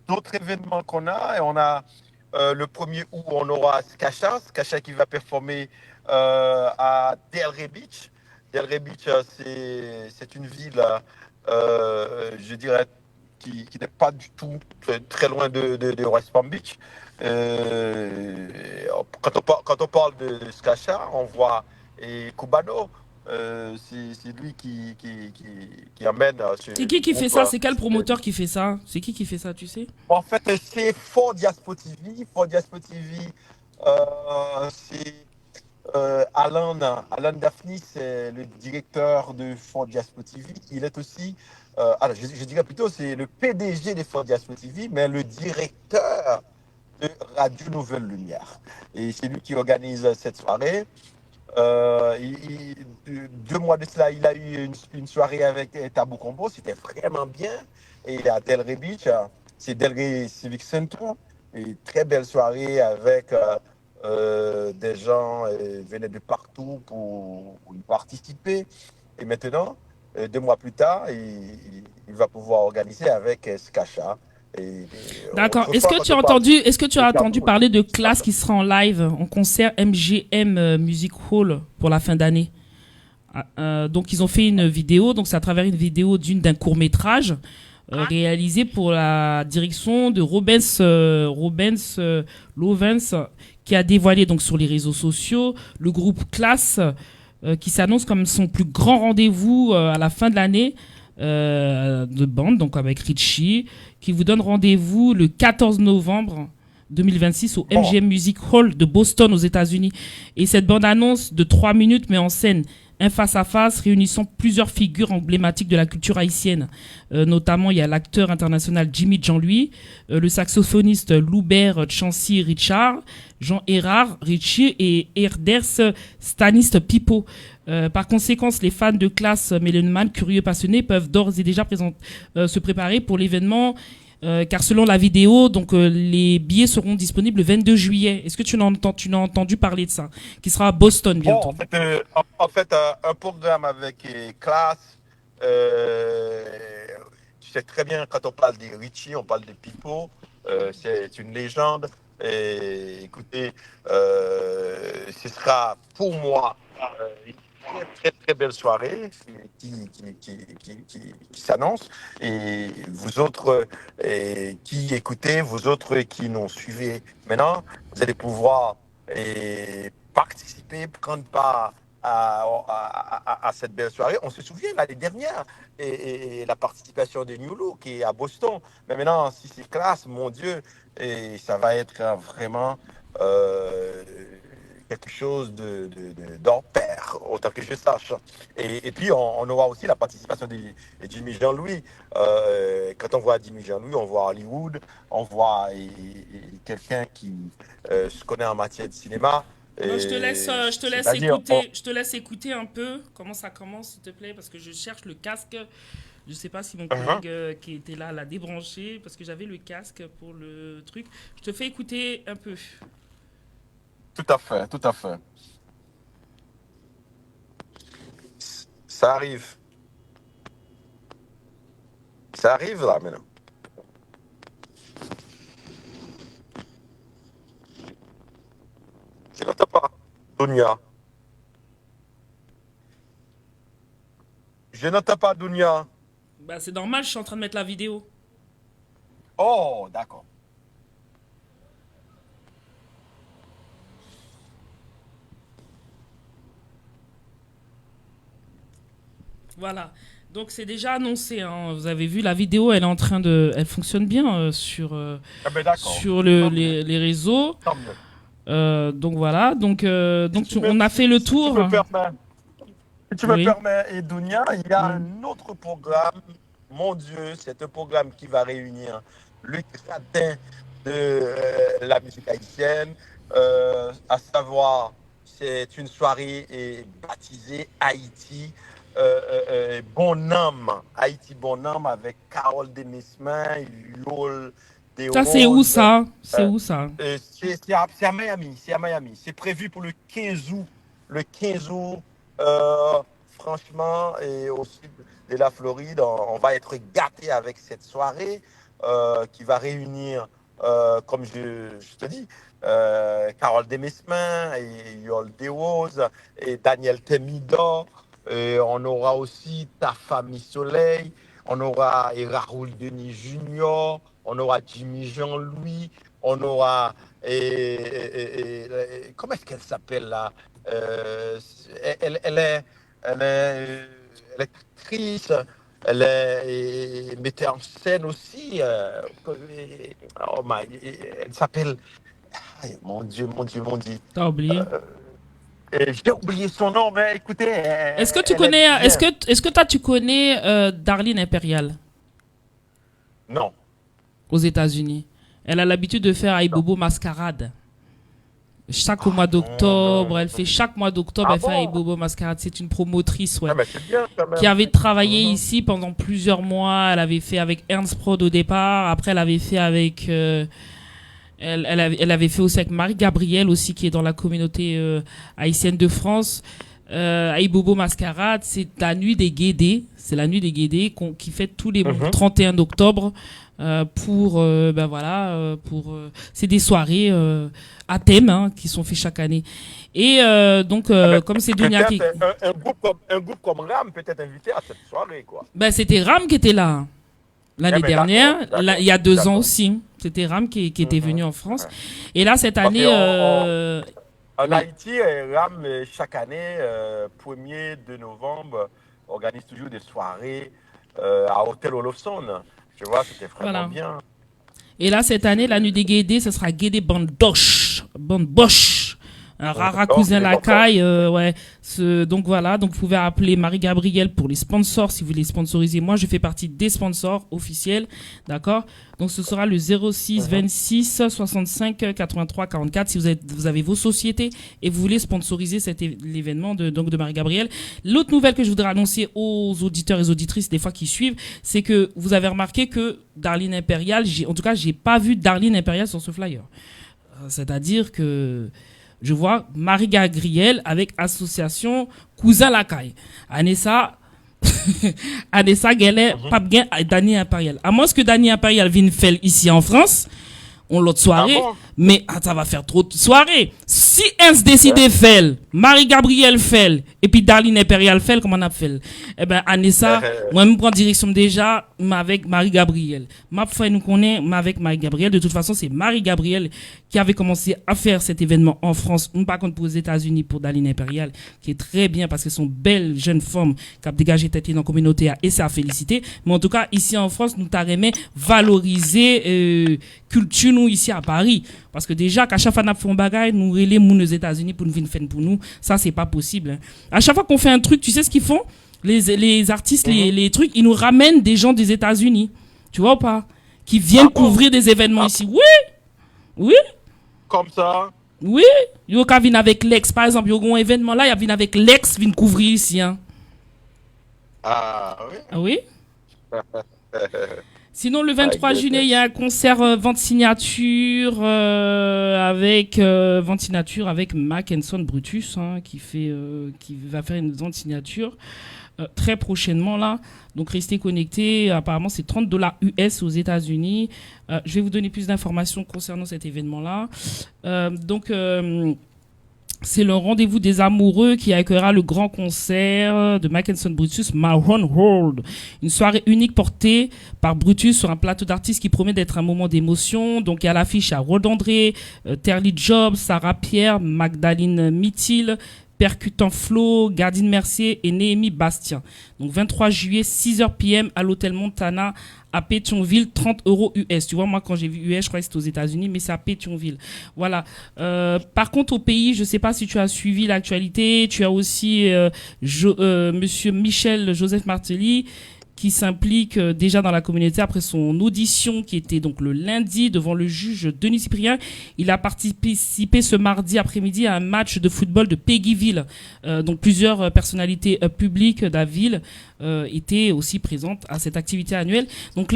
D'autres événements qu'on a, et on a le 1er août, on aura Skacha qui va performer à Delray Beach. Delray Beach, c'est une ville, je dirais, qui n'est pas du tout très loin de West Palm Beach. Quand on parle de Skacha, on voit Cubano. C'est lui qui amène. C'est qui fait ça? C'est quel promoteur qui fait ça? C'est qui fait ça, tu sais? En fait, c'est Fort Diaspo TV. Fort Diaspo TV, c'est Alan Daphnis, c'est le directeur de Fort Diaspo TV. Il est aussi, alors je dirais plutôt, c'est le PDG de Fort Diaspo TV, mais le directeur de Radio Nouvelle Lumière. Et c'est lui qui organise cette soirée. 2 mois de cela, il a eu une soirée avec Tabou Combo, c'était vraiment bien. Et à Delray Beach, c'est Delray Civic Center, une très belle soirée avec des gens venaient de partout pour y participer. Et maintenant, 2 mois plus tard, il va pouvoir organiser avec Skacha. D'accord. Est-ce que tu as entendu parler de Classe qui sera en live en concert MGM Music Hall pour la fin d'année? Donc ils ont fait une vidéo, donc c'est à travers une vidéo d'un court-métrage réalisé pour la direction de Robens Lovens qui a dévoilé donc sur les réseaux sociaux le groupe Classe qui s'annonce comme son plus grand rendez-vous à la fin de l'année. De bande, donc avec Richie, qui vous donne rendez-vous le 14 novembre 2026 au MGM Music Hall de Boston aux États-Unis. Et cette bande-annonce de 3 minutes met en scène un face-à-face réunissant plusieurs figures emblématiques de la culture haïtienne. Notamment, il y a l'acteur international Jimmy Jean-Louis, le saxophoniste Loubert Chancy Richard, Jean Hérard Richie et Herders Stanis Pipo. Par conséquent, les fans de Classe mélomanes, curieux, passionnés peuvent d'ores et déjà se préparer pour l'événement, car selon la vidéo, donc les billets seront disponibles le 22 juillet. Est-ce que tu as entendu parler de ça, qui sera à Boston bientôt? En fait, un programme avec Classe. Tu sais très bien, quand on parle des Richie, on parle des Pipo. C'est une légende. Et écoutez, ce sera pour moi très belle soirée qui s'annonce. Et vous autres qui écoutez, vous autres qui nous suivez maintenant, vous allez pouvoir participer, prendre part à cette belle soirée. On se souvient l'année dernière et la participation de New Look qui est à Boston. Mais maintenant, si c'est Classe, mon Dieu, et ça va être vraiment quelque chose d'en-pair, autant que je sache. Et puis, on aura aussi la participation de Jimmy Jean-Louis. Quand on voit Jimmy Jean-Louis, on voit Hollywood, on voit quelqu'un qui se connaît en matière de cinéma. Non, je te laisse écouter un peu comment ça commence, s'il te plaît, parce que je cherche le casque. Je ne sais pas si mon collègue qui était là l'a débranché, parce que j'avais le casque pour le truc. Je te fais écouter un peu. Tout à fait. Ça arrive. Ça arrive là maintenant. Je n'entends pas, Dunia. Je n'entends pas, Dunia. Bah, c'est normal, je suis en train de mettre la vidéo. Oh, d'accord. Voilà. Donc c'est déjà annoncé. Hein. Vous avez vu la vidéo, elle fonctionne bien sur les réseaux. Donc voilà. Donc on a fait le tour. Si tu me permets, Edounia, il y a un autre programme. Mon Dieu, c'est un programme qui va réunir le gratin de la musique haïtienne, à savoir, c'est une soirée baptisée Haïti Bonhomme. Haïti Bonhomme avec Carole Demesmin, Yol Des Ça, c'est où ça? C'est où ça? C'est à Miami. C'est à Miami. C'est prévu pour le 15 août. Le 15 août, franchement, et au sud de la Floride, on va être gâtés avec cette soirée qui va réunir, comme je te dis, Carole Demesmin et Yol Des Roses et Daniel Temido. Et on aura aussi Ta Famille Soleil, on aura Raoul Denis Junior, on aura Jimmy Jean-Louis, on aura comment est-ce qu'elle s'appelle là? Elle est actrice, elle est metteur en scène aussi. Elle s'appelle. Mon Dieu. T'as oublié? J'ai oublié son nom, mais écoutez. Est-ce que tu connais, tu connais Darlene Imperial? Non. Aux États-Unis. Elle a l'habitude de faire Aïbobo Mascarade. Chaque mois d'octobre, elle fait chaque mois d'octobre, elle fait Aïbobo Mascarade. C'est une promotrice, ouais. Qui avait travaillé ici pendant plusieurs mois. Elle avait fait avec Ernst Prod au départ. Après, elle avait fait avec. Elle avait fait aussi avec Marie-Gabrielle aussi, qui est dans la communauté haïtienne de France. Aïbobo Mascarade, c'est la nuit des Guédés. C'est la nuit des Guédés qui fait tous les 31 octobre pour c'est des soirées à thème qui sont faites chaque année. Et comme c'est Dounia qui un groupe comme Ram peut être invité à cette soirée, quoi. Ben c'était Ram qui était là l'année dernière, il y a 2 ans aussi. C'était Ram qui était venu en France. Et là, cette année... En Haïti, Ram, chaque année, 1er de novembre, organise toujours des soirées à Hôtel Olofson. Tu vois, c'était vraiment bien. Et là, cette année, la nuit des Guédés, ce sera Guédé Bandoche. Un rara cousin Lacaille, ouais. Donc voilà, donc vous pouvez appeler Marie-Gabrielle pour les sponsors si vous voulez sponsoriser. Moi, je fais partie des sponsors officiels, d'accord? Donc ce sera le 06 26 65 83 44 si vous avez vos sociétés et vous voulez sponsoriser l'événement de Marie-Gabrielle. L'autre nouvelle que je voudrais annoncer aux auditeurs et auditrices des fois qui suivent, c'est que vous avez remarqué que Darlene Imperial, en tout cas, j'ai pas vu Darlene Imperial sur ce flyer. C'est-à-dire que je vois Marie-Gabrielle avec association Cousin Lacaille. Anessa, Gelle, pas bien Dani Imperial. À moins que Dani Imperial vienne faire ici en France, on l'autre soirée, mais ça va faire trop de soirées. Si un se décide de faire, Marie-Gabrielle fait, et puis Darlene Imperial fait, comment on a fait? Eh ben, Anessa, moi, je prends direction déjà, avec Marie-Gabrielle. Ma frère nous connaît, avec Marie-Gabrielle. De toute façon, c'est Marie-Gabrielle qui avait commencé à faire cet événement en France. Par contre, pour les États-Unis, pour Darlene Imperial, qui est très bien parce que sont belles jeunes femmes qui ont dégagé tête dans la communauté et c'est à féliciter. Mais en tout cas, ici en France, nous t'arrêmons valoriser, culture nous ici à Paris. Parce que déjà, qu'à chaque fois qu'on fait un bagage, nous relèvons aux États-Unis pour nous venir faire pour nous. Ça, c'est pas possible. Hein. À chaque fois qu'on fait un truc, tu sais ce qu'ils font? Les artistes, les trucs, ils nous ramènent des gens des États-Unis. Tu vois ou pas? Qui viennent couvrir des événements ici. Oui. Comme ça? Oui. Yo ka vin avec l'ex. Par exemple, yo gon événement là, y a vin avec l'ex, vin couvrir ici. Hein. Ah oui? Ah oui? Sinon, le 23 juillet, il y a un concert vente signature avec Mackenson Brutus qui va faire une vente signature très prochainement là. Donc restez connectés. Apparemment, c'est $30 US aux États-Unis. Je vais vous donner plus d'informations concernant cet événement là. C'est le rendez-vous des amoureux qui accueillera le grand concert de Mackenson Brutus, Marron World. Une soirée unique portée par Brutus sur un plateau d'artistes qui promet d'être un moment d'émotion. Donc, il y a l'affiche à Rod André, Terly Jobs, Sarah Pierre, Magdalene Mithil, Percutant Flo, Gardine Mercier et Néhémie Bastien. Donc 23 juillet, 6h PM à l'hôtel Montana à Pétionville, 30 € US. Tu vois, moi, quand j'ai vu US, je croyais que c'était aux États-Unis, mais c'est à Pétionville. Voilà. Par contre, au pays, je sais pas si tu as suivi l'actualité. Tu as aussi Monsieur Michel Joseph Martelly, qui s'implique déjà dans la communauté après son audition qui était donc le lundi devant le juge Denis Cyprien. Il a participé ce mardi après-midi à un match de football de Péguiville. Donc plusieurs personnalités publiques de la ville étaient aussi présentes à cette activité annuelle. Donc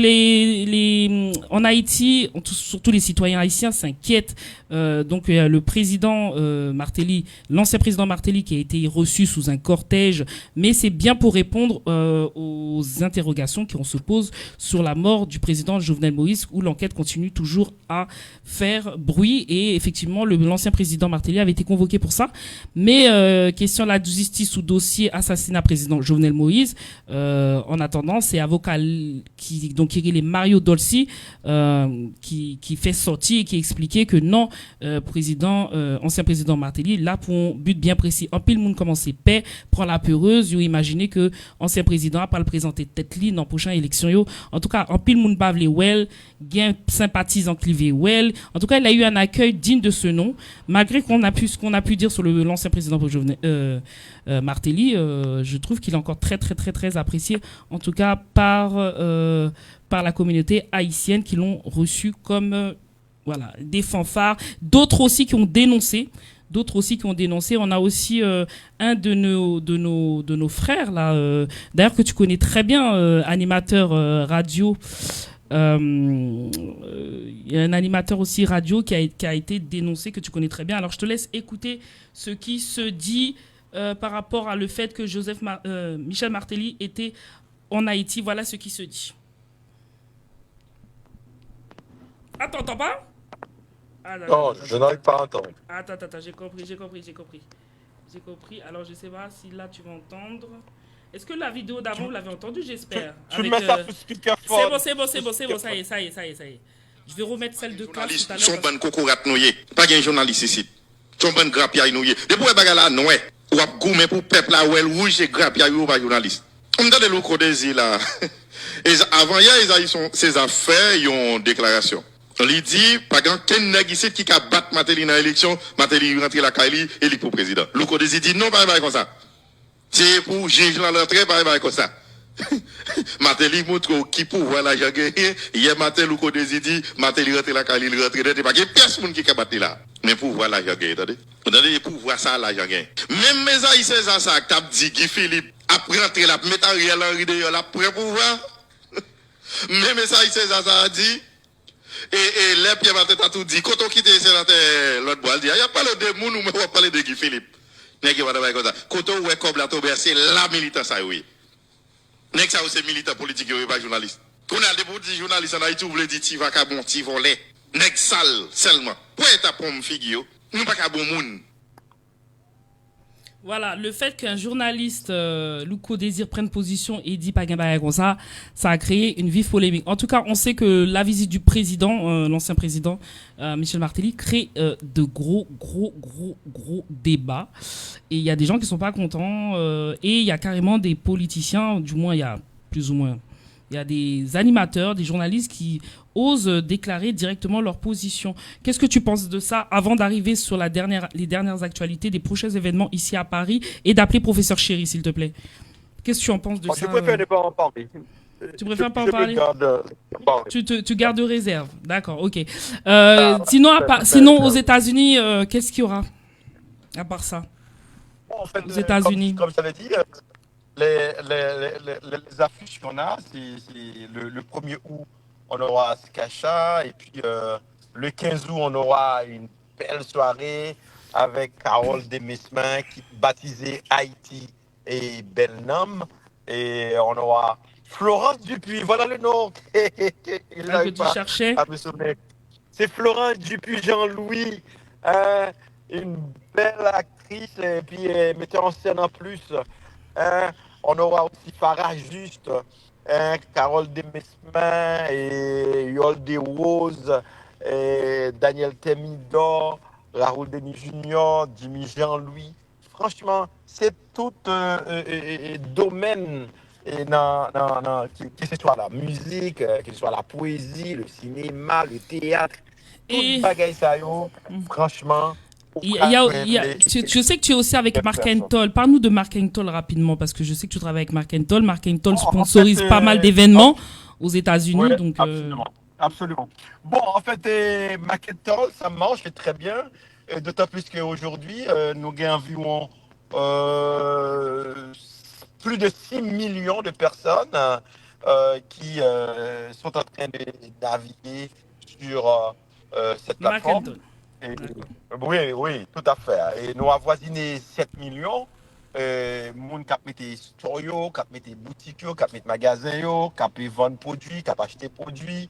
en Haïti, surtout les citoyens haïtiens s'inquiètent. Donc le président Martelly, l'ancien président Martelly qui a été reçu sous un cortège, mais c'est bien pour répondre aux interrogations qu'on se pose sur la mort du président Jovenel Moïse, où l'enquête continue toujours à faire bruit. Et effectivement, l'ancien président Martelly avait été convoqué pour ça. Mais question de la justice ou dossier assassinat président Jovenel Moïse, en attendant, c'est avocat qui est Mario Dolci qui fait sortir et qui expliquait que non, ancien président Martelly, là pour un but bien précis. En pile monde commence paix, prend la peureuse, vous imaginez que ancien président a pas le présenter tête li dans prochaine élection yo. En tout cas, en pile monde bavle well, gain sympathisant clivé well. En tout cas, il a eu un accueil digne de ce nom, malgré ce qu'on a pu dire sur l'ancien président Martelly. Je trouve qu'il est encore très très très très apprécié, en tout cas par la communauté haïtienne qui l'ont reçu comme voilà, des fanfares. D'autres aussi qui ont dénoncé. On a aussi un de nos frères là, d'ailleurs que tu connais très bien, animateur radio. Il y a un animateur aussi radio qui a été dénoncé, que tu connais très bien. Alors je te laisse écouter ce qui se dit par rapport à le fait que Michel Martelly était en Haïti. Voilà ce qui se dit. Attends, t'entends pas? Non, je n'arrive pas à entendre. Attends, j'ai compris. Alors, je sais pas si là, tu vas entendre. Est-ce que la vidéo d'avant, vous l'avez entendue, j'espère? Tu mets ça sur speakerphone. C'est bon, ça y est. Je vais remettre celle de classe tout à l'heure. Son bon coco rat nouillé. Pas de journaliste ici. Son bon grapiaille nouillé. Depuis que bagarre là, non, ou a goumé pour peuple là, ou elle rouge et grapiaille ou pas journaliste. On me donne le coup des là. Avant hier, ils ont ces affaires, ils ont déclaration. On lui dit, pas qu'un négocié qui a battu Martelly dans l'élection, Martelly rentre la Kaili et il est pour président. Louko Desi dit non, pas comme ça. C'est pour juger dans l'entrée, pas comme ça. Martelly montre qui pouvoir la gagner. Hier matin, Louko Desi dit, Martelly rentre la Kaili, il rentre, il pas qu'il y a personne qui a battu là. Mais pouvoir la gagner, attendez. Attendez, pouvoir ça la gagner. Même mes haïtiens, ça, t'as dit Guy Philippe, après rentrer là, mettre Ariel Henry dehors là, pour pouvoir. Même mes haïtiens, ça a dit, et les Pierre Martin a tout dit, quand on quitte l'autre bois, il n'y a pas le démon, nous on va parler de Guy Philippe. Quand on est comme la tombe, c'est la militante, ça oui. N'est-ce pas, c'est militant politique, il n'y a pas journaliste. Quand on a des petits journalistes en Haïti, vous voulez dire, tu vas qu'à bon, tu voler. N'est-ce sale seulement. Pour être pour me figure, nous pas qu'à bon monde. Voilà, le fait qu'un journaliste, Louko Désir, prenne position et dit pas gain comme ça a créé une vive polémique. En tout cas, on sait que la visite du président, l'ancien président, Michel Martelly, crée de gros débats. Et il y a des gens qui sont pas contents, et il y a carrément des politiciens, du moins il y a plus ou moins, il y a des animateurs, des journalistes qui osent déclarer directement leur position. Qu'est-ce que tu penses de ça avant d'arriver sur les dernières actualités des prochains événements ici à Paris et d'appeler professeur Chéri, s'il te plaît? Qu'est-ce que tu en penses de ça? Je préfère ne pas en parler. Tu préfères pas en parler? Tu gardes réserve. D'accord, ok. Sinon, aux États-Unis, qu'est-ce qu'il y aura à part ça? En fait, aux États-Unis. Comme ça l'ai dit, les affiches qu'on a, c'est le 1er août, on aura Skacha, et puis le 15 août, on aura une belle soirée avec Carole Desmesmin qui baptisé Haïti et Belnam. Et on aura Florence Dupuis, voilà le nom. Que tu cherchais. C'est Florence Dupuis Jean-Louis, une belle actrice et puis metteur en scène en plus. On aura aussi Farah Juste, Carole Desmesmin et Yol De Rose, et Daniel Temidor, Raoul Denis Junior, Jimmy Jean-Louis. franchement, c'est tout domaine, et que ce soit la musique, que ce soit la poésie, le cinéma, le théâtre, tout bagaille ça, franchement. Je sais que tu es aussi avec Mark Entol. Parle-nous de Mark Entol rapidement, parce que je sais que tu travailles avec Mark Entol. Mark Entol sponsorise pas mal d'événements aux États-Unis. Ouais, donc, absolument. Bon, en fait, Mark Entol, ça marche très bien. D'autant plus qu'aujourd'hui, nous avons environ plus de 6 millions de personnes qui sont en train de naviguer sur cette plateforme. Oui, tout à fait. Et nous avoisinons 7 millions. Moun qui mettent store, qui mettent boutique, qui mettent magasin, qui vendre produits, qui acheter produits.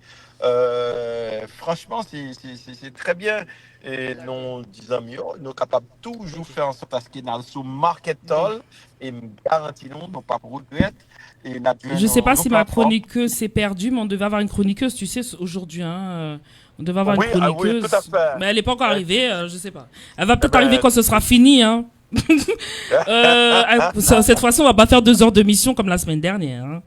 Franchement, c'est très bien. Et nous disons mieux, nous sommes capables de toujours faire en sorte à ce qu'il y ait sur Marketol et nous garantissons, nous pas pour regret. Je ne sais pas si ma chroniqueuse s'est perdue, mais on devait avoir une chroniqueuse, tu sais, aujourd'hui. On devait avoir une chroniqueuse, tout à fait. Mais elle n'est pas encore arrivée, je ne sais pas. Elle va peut-être arriver quand ce sera fini. Cette fois-ci, on va pas faire 2 heures de mission comme la semaine dernière.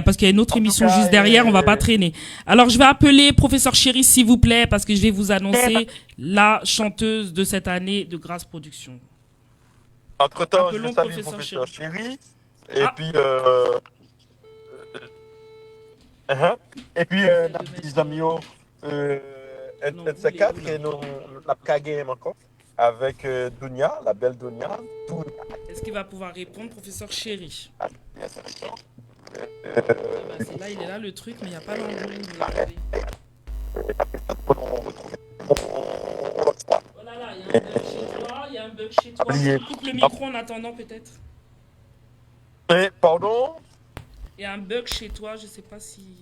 Parce qu'il y a une autre émission juste derrière, on va pas traîner. Alors, je vais appeler professeur Chéri, s'il vous plaît, parce que je vais vous annoncer la chanteuse de cette année de Grâce Productions. Entre-temps, je salue le professeur Chéri. Et puis, les amis, N4 et nous la game encore. Avec Dunia, la belle Dunia. Est-ce qu'il va pouvoir répondre, professeur Chéri? C'est là, il est là le truc, mais il n'y a pas l'enjeu. Oh là là, il y a un bug chez toi. Coupe le micro en attendant peut-être. Pardon? Il y a un bug chez toi, je ne sais pas si...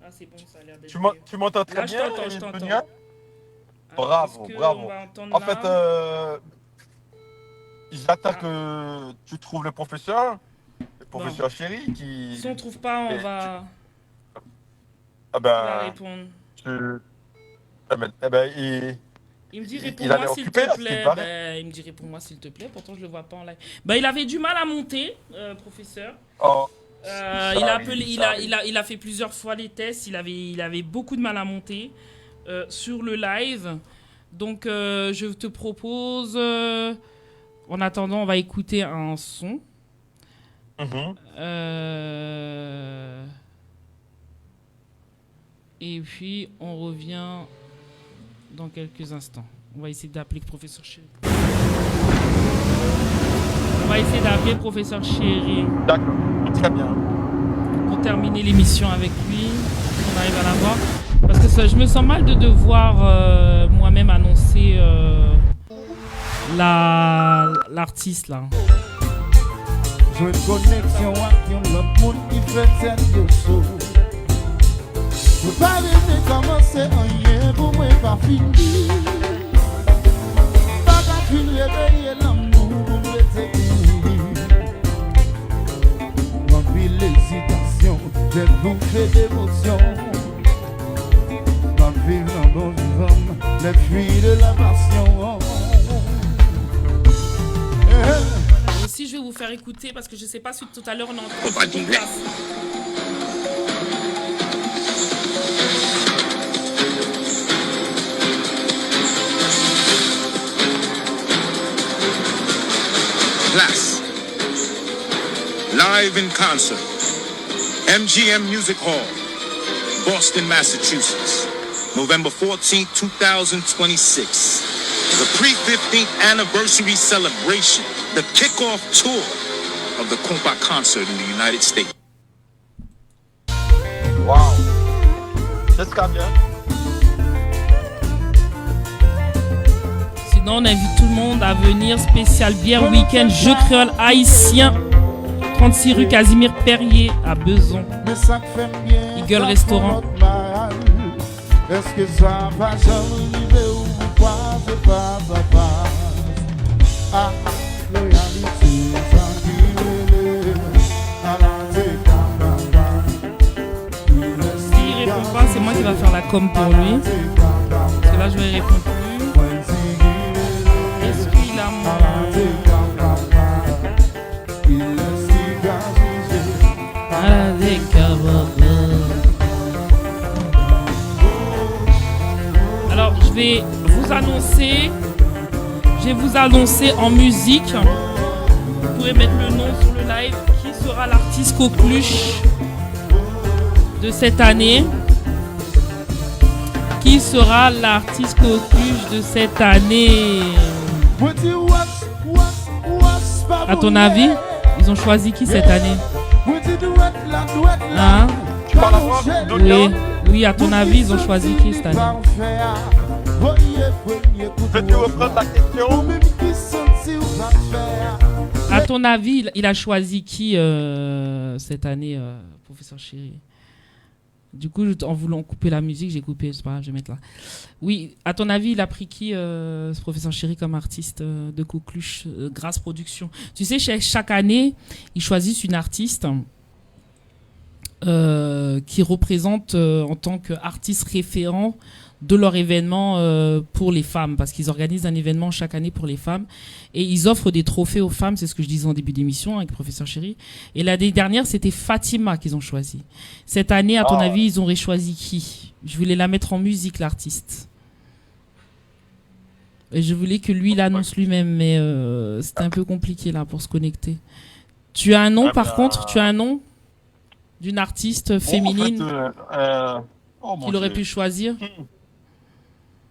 Ah, c'est bon, ça a l'air d'être... Tu m'entends très bien, je t'entends. Dunia? Bravo. En fait, j'attends que tu trouves le professeur Chéri qui... Si on ne trouve pas, on va... répondre. Il me dit réponds-moi s'il te plaît. Il me dit réponds-moi s'il te plaît. Pourtant je le vois pas en live. Il avait du mal à monter, professeur. Il a fait plusieurs fois les tests. Il avait beaucoup de mal à monter sur le live. Donc je te propose. En attendant, on va écouter un son. Et puis on revient dans quelques instants. On va essayer d'appeler le professeur Chéri. D'accord, très bien. Pour terminer l'émission avec lui, on arrive à l'avoir. Parce que je me sens mal de devoir moi-même annoncer l'artiste là. Je une connexion avec l'autre monde qui fait cette chose. Je pas rêver commencer rien pour moi pas finir. Pas qu'à finir réveiller l'amour pour me t'écrire. Remplir l'hésitation, j'ai bouffé d'émotion. Pas vivre dans bon vivant, les fuites de la passion. Aussi, je vais vous faire écouter parce que je sais pas si tout à l'heure on a entendu. Class. Live in concert. MGM Music Hall, Boston, Massachusetts. November 14th, 2026. The pre-15th anniversary celebration. The kickoff tour of the Compa concert in the United States. Wow. C'est très bien. Sinon, on invite tout le monde à venir. Spécial bière week-end, jeu créole haïtien. 36 rue Casimir Perrier à Beson. Eagle Restaurant. Est-ce que ça va jamais ou pas, c'est pas ça passe. Ah, loyalité, ça qui s'il répond pas, c'est moi qui va faire la com pour lui. Parce que là, je vais répondre plus. Est-ce qu'il a mon... vais vous annoncer en musique. Vous pouvez mettre le nom sur le live. Qui sera l'artiste coqueluche de cette année? Qui sera l'artiste coqueluche de cette année? À ton avis, ils ont choisi qui cette année? Hein? Oui, à ton avis, ils ont choisi qui cette année? Peux-tu reprendre la question? À ton avis, il a choisi qui cette année, professeur Chéri? Du coup, en voulant couper la musique, j'ai coupé, c'est pas grave, je vais mettre là. Oui, à ton avis, il a pris qui, ce professeur Chéri, comme artiste de Coqueluche, Grâce Production? Tu sais, chaque année, ils choisissent une artiste qui représente en tant qu'artiste référent de leur événement pour les femmes, parce qu'ils organisent un événement chaque année pour les femmes et ils offrent des trophées aux femmes, c'est ce que je disais en début d'émission avec le professeur Chéri. Et l'année dernière, c'était Fatima qu'ils ont choisi. Cette année, à ton avis, ils auraient choisi qui? Je voulais la mettre en musique, l'artiste. Et je voulais que lui l'annonce lui-même, mais c'était un peu compliqué là pour se connecter. Tu as un nom, par contre? Tu as un nom d'une artiste féminine qu'il aurait pu choisir?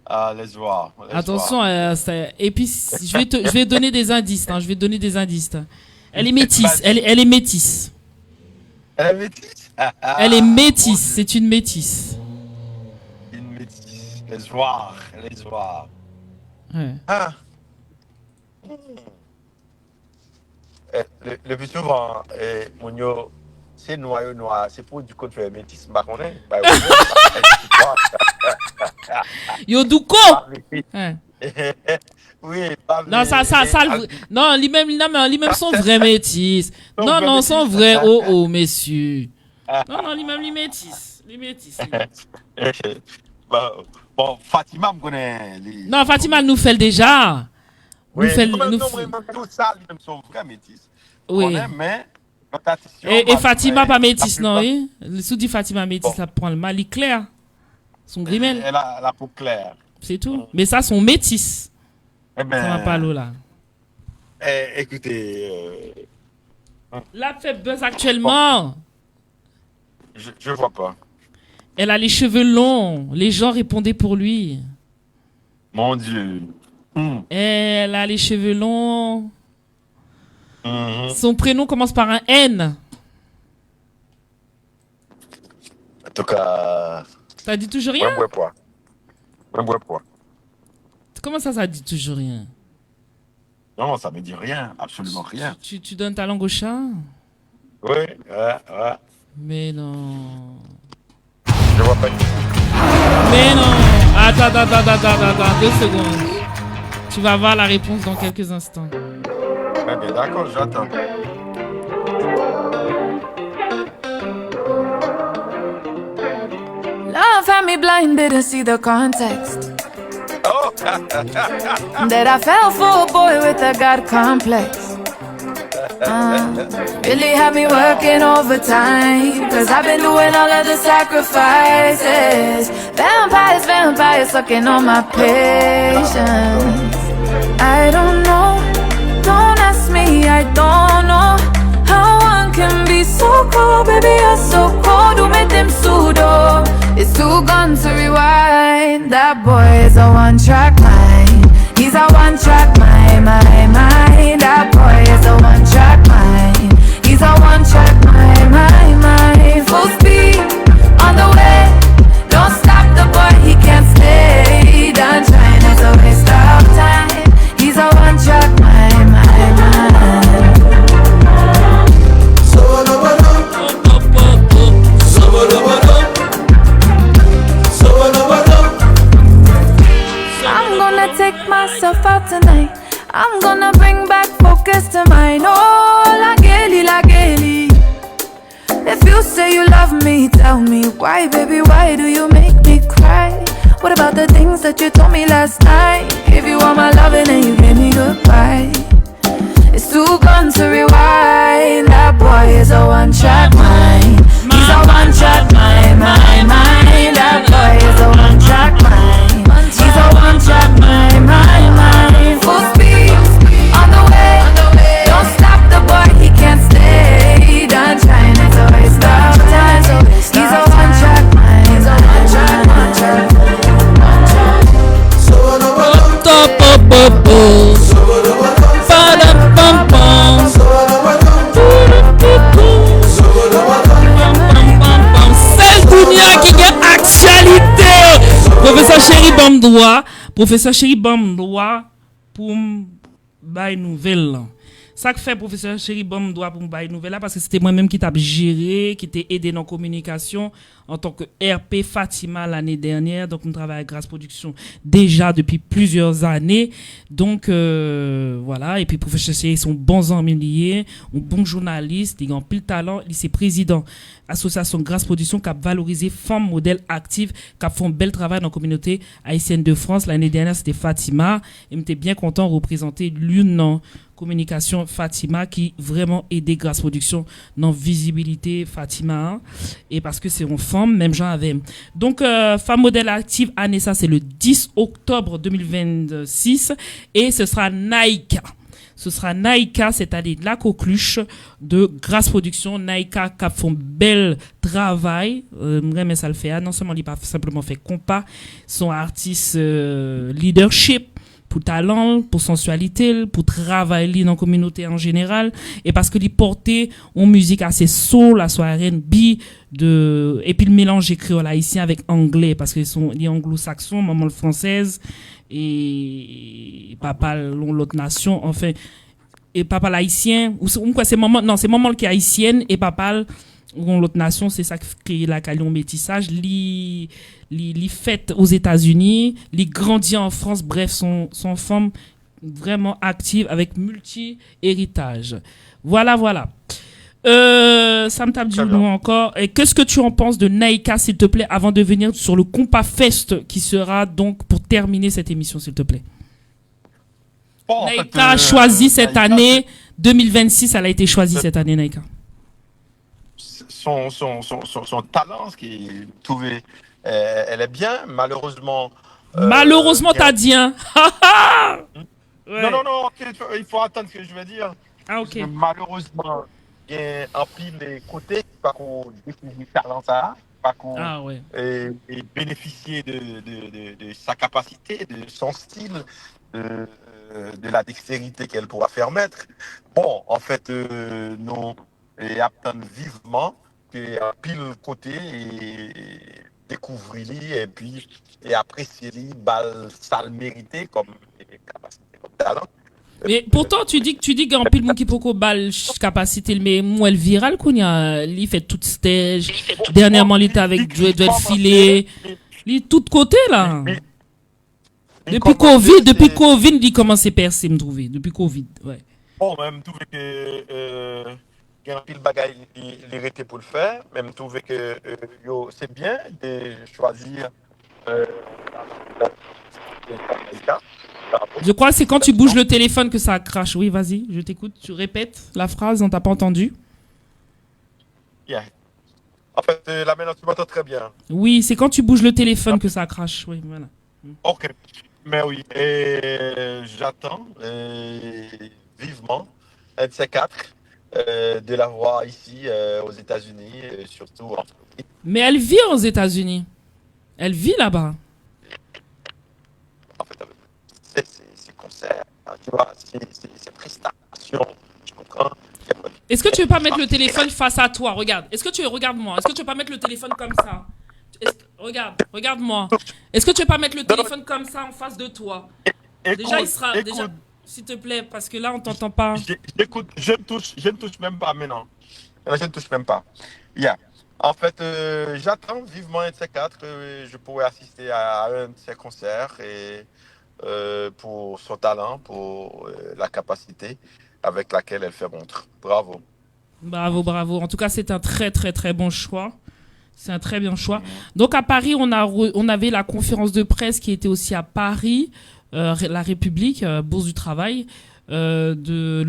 Ah, laisse voir. Attention, et puis je vais donner des indices. Je vais donner des indices. Elle est métisse. Elle est métisse. Elle est métisse. Elle est métisse. C'est une métisse. Une métisse. Laisse voir. Ouais. Ah. Le plus souvent, Mounio, c'est noir. C'est pour du contraire métisse. Bah, on est. Yo Douko. Oui, non, ça non, lui-même sont vrais métis. Non, sont vrais messieurs. Non, lui-même les métis. Bon, Fatima me connaît. Non, Fatima nous fait déjà. Oui, tout ça, lui-même sont vrais métis. Oui. Et Fatima pas métis, non, oui? Sous dit Fatima métis, ça prend le mal, il clair. Son grimel. Elle a la peau claire. C'est tout. Mais ça, sont métis. Ça va pas l'eau là. Écoutez. La fait buzz actuellement. Je vois pas. Elle a les cheveux longs. Les gens répondaient pour lui. Mon Dieu. Elle a les cheveux longs. Son prénom commence par un N. En tout cas. Ça dit toujours rien? Moi, bois. Comment ça dit toujours rien? Non, ça me dit rien, absolument rien. Tu donnes ta langue au chat? Oui, ouais. Mais non. Je vois pas. Mais non. Attends, 2 secondes. Tu vas avoir la réponse dans quelques instants. Bien, d'accord, j'attends. Love had me blind, didn't see the context. Oh. That I fell for a boy with a God complex. Really had me working overtime, cause I've been doing all of the sacrifices. Vampires sucking on my patience. I don't know, don't ask me, I don't know how one can be so cold, baby, you're so cold. Who made them pseudo? It's too gone to rewind. That boy is a one-track mind. He's a one-track mind. That boy is a one-track mind. He's a one-track mind. Full speed on the way. Don't stop the boy, he can't stay. Done trying, it's a waste of time. He's a one-track mind. I'm gonna take myself out tonight. I'm gonna bring back focus to mine. Oh, la Geli. If you say you love me, tell me why, baby, why do you make me cry? What about the things that you told me last night? Give you all my loving and you gave me goodbye. It's too gone to rewind. That boy is a one-track mind. He's a one-track mind. That boy is a one-track mind. He's a one-track mind. droit, professeur Chéri bam droit pour bail nouvelle. Ça que fait professeur Chéri bam droit pour bail nouvelle là parce que c'était moi-même qui t'a géré, qui t'ai aidé dans la communication en tant que RP Fatima l'année dernière. Donc on travaille avec Grâce Production déjà depuis plusieurs années. Donc voilà, et puis professeur Chéri sont bons amis liés, un bon journaliste, ils ont pile talent, il est président association Grâce Production qui a valorisé femmes modèles actives qui font bel travail dans la communauté haïtienne de France. L'année dernière, c'était Fatima et j'étais bien content de représenter l'une communication Fatima qui vraiment aidé Grâce Production dans visibilité Fatima et parce que c'est une femme même gens avec. Donc femme modèle active Anessa, c'est le 10 octobre 2026 et ce sera Naïka. Ce sera Naïka cette année de la coqueluche de Grâce Production. Naïka qui font bel travail. Mais ça le fait. Non seulement il pas simplement fait compas, son artiste leadership pour talent, pour sensualité, pour travailler dans la communauté en général et parce que il portait une musique assez soul, la soirée R&B et puis le mélange créole haïtien avec anglais parce que sont les anglo-saxons, maman française et papa l'autre nation enfin et papa l'haïtien ou quoi c'est maman qui est haïtienne et papa l'autre nation c'est ça qui crée la calion métissage li fait aux États-Unis, li grandit en France, bref son femme vraiment active avec multi-héritage. Voilà. Sam Tabdjou encore. Et qu'est-ce que tu en penses de Naïka, s'il te plaît, avant de venir sur le Compas Fest qui sera donc pour terminer cette émission, s'il te plaît. Bon, Naïka a choisi cette année, 2026, elle a été choisie cette année, Naïka. Son talent, ce qui est trouvé, elle est bien, malheureusement. Malheureusement, t'as dit, hein? Ouais. Non, il faut attendre ce que je vais dire. Ah, ok. Malheureusement, il y a un pile les côtés, pas qu'on découvre talent ça, pas qu'on et bénéficier de sa capacité, de son style, de la dextérité qu'elle pourra faire mettre. Bon, en fait, nous attendons vivement que un pile côté et découvrir et apprécier balle sale mérité comme capacité comme talent. Mais pourtant tu dis qu'en pile mon qui poko balle capacité mais moi elle virale qu'on y a il fait toute stage dernièrement il était avec Joël Filé il tout côté là. Depuis Covid il commence à percer me trouver depuis Covid ouais. Bon même trouver que il y a un pile bagaille il était pour le faire même trouver que c'est bien de choisir je crois que c'est quand tu bouges le téléphone que ça crache. Oui, vas-y, je t'écoute. Tu répètes la phrase, on t'a pas entendu. Yeah. En fait, là maintenant tu m'entends très bien. Oui, c'est quand tu bouges le téléphone que ça crache. Oui, voilà. Ok, mais oui, et j'attends vivement un de ces quatre de la voir ici aux États-Unis, surtout en Floride. Mais elle vit aux États-Unis. Elle vit là-bas. En fait, c'est concerts, tu vois, c'est prestations, tu comprends? Est-ce que tu veux pas mettre le téléphone face à toi? Regarde. Regarde-moi. Est-ce que tu veux pas mettre le téléphone comme ça? Regarde-moi. Est-ce que tu veux pas mettre le téléphone comme ça en face de toi? Déjà, il sera. Déjà, s'il te plaît, parce que là, on t'entend pas. Écoute, je ne touche même pas maintenant. Je ne touche même pas. Yeah. En fait, j'attends vivement un de ces quatre. Je pourrais assister à un de ces concerts et pour son talent, pour la capacité avec laquelle elle fait montre. Bravo. Bravo. En tout cas, c'est un très, très, très bon choix. C'est un très bien choix. Donc, à Paris, on avait la conférence de presse qui était aussi à Paris, la République, Bourse du Travail, de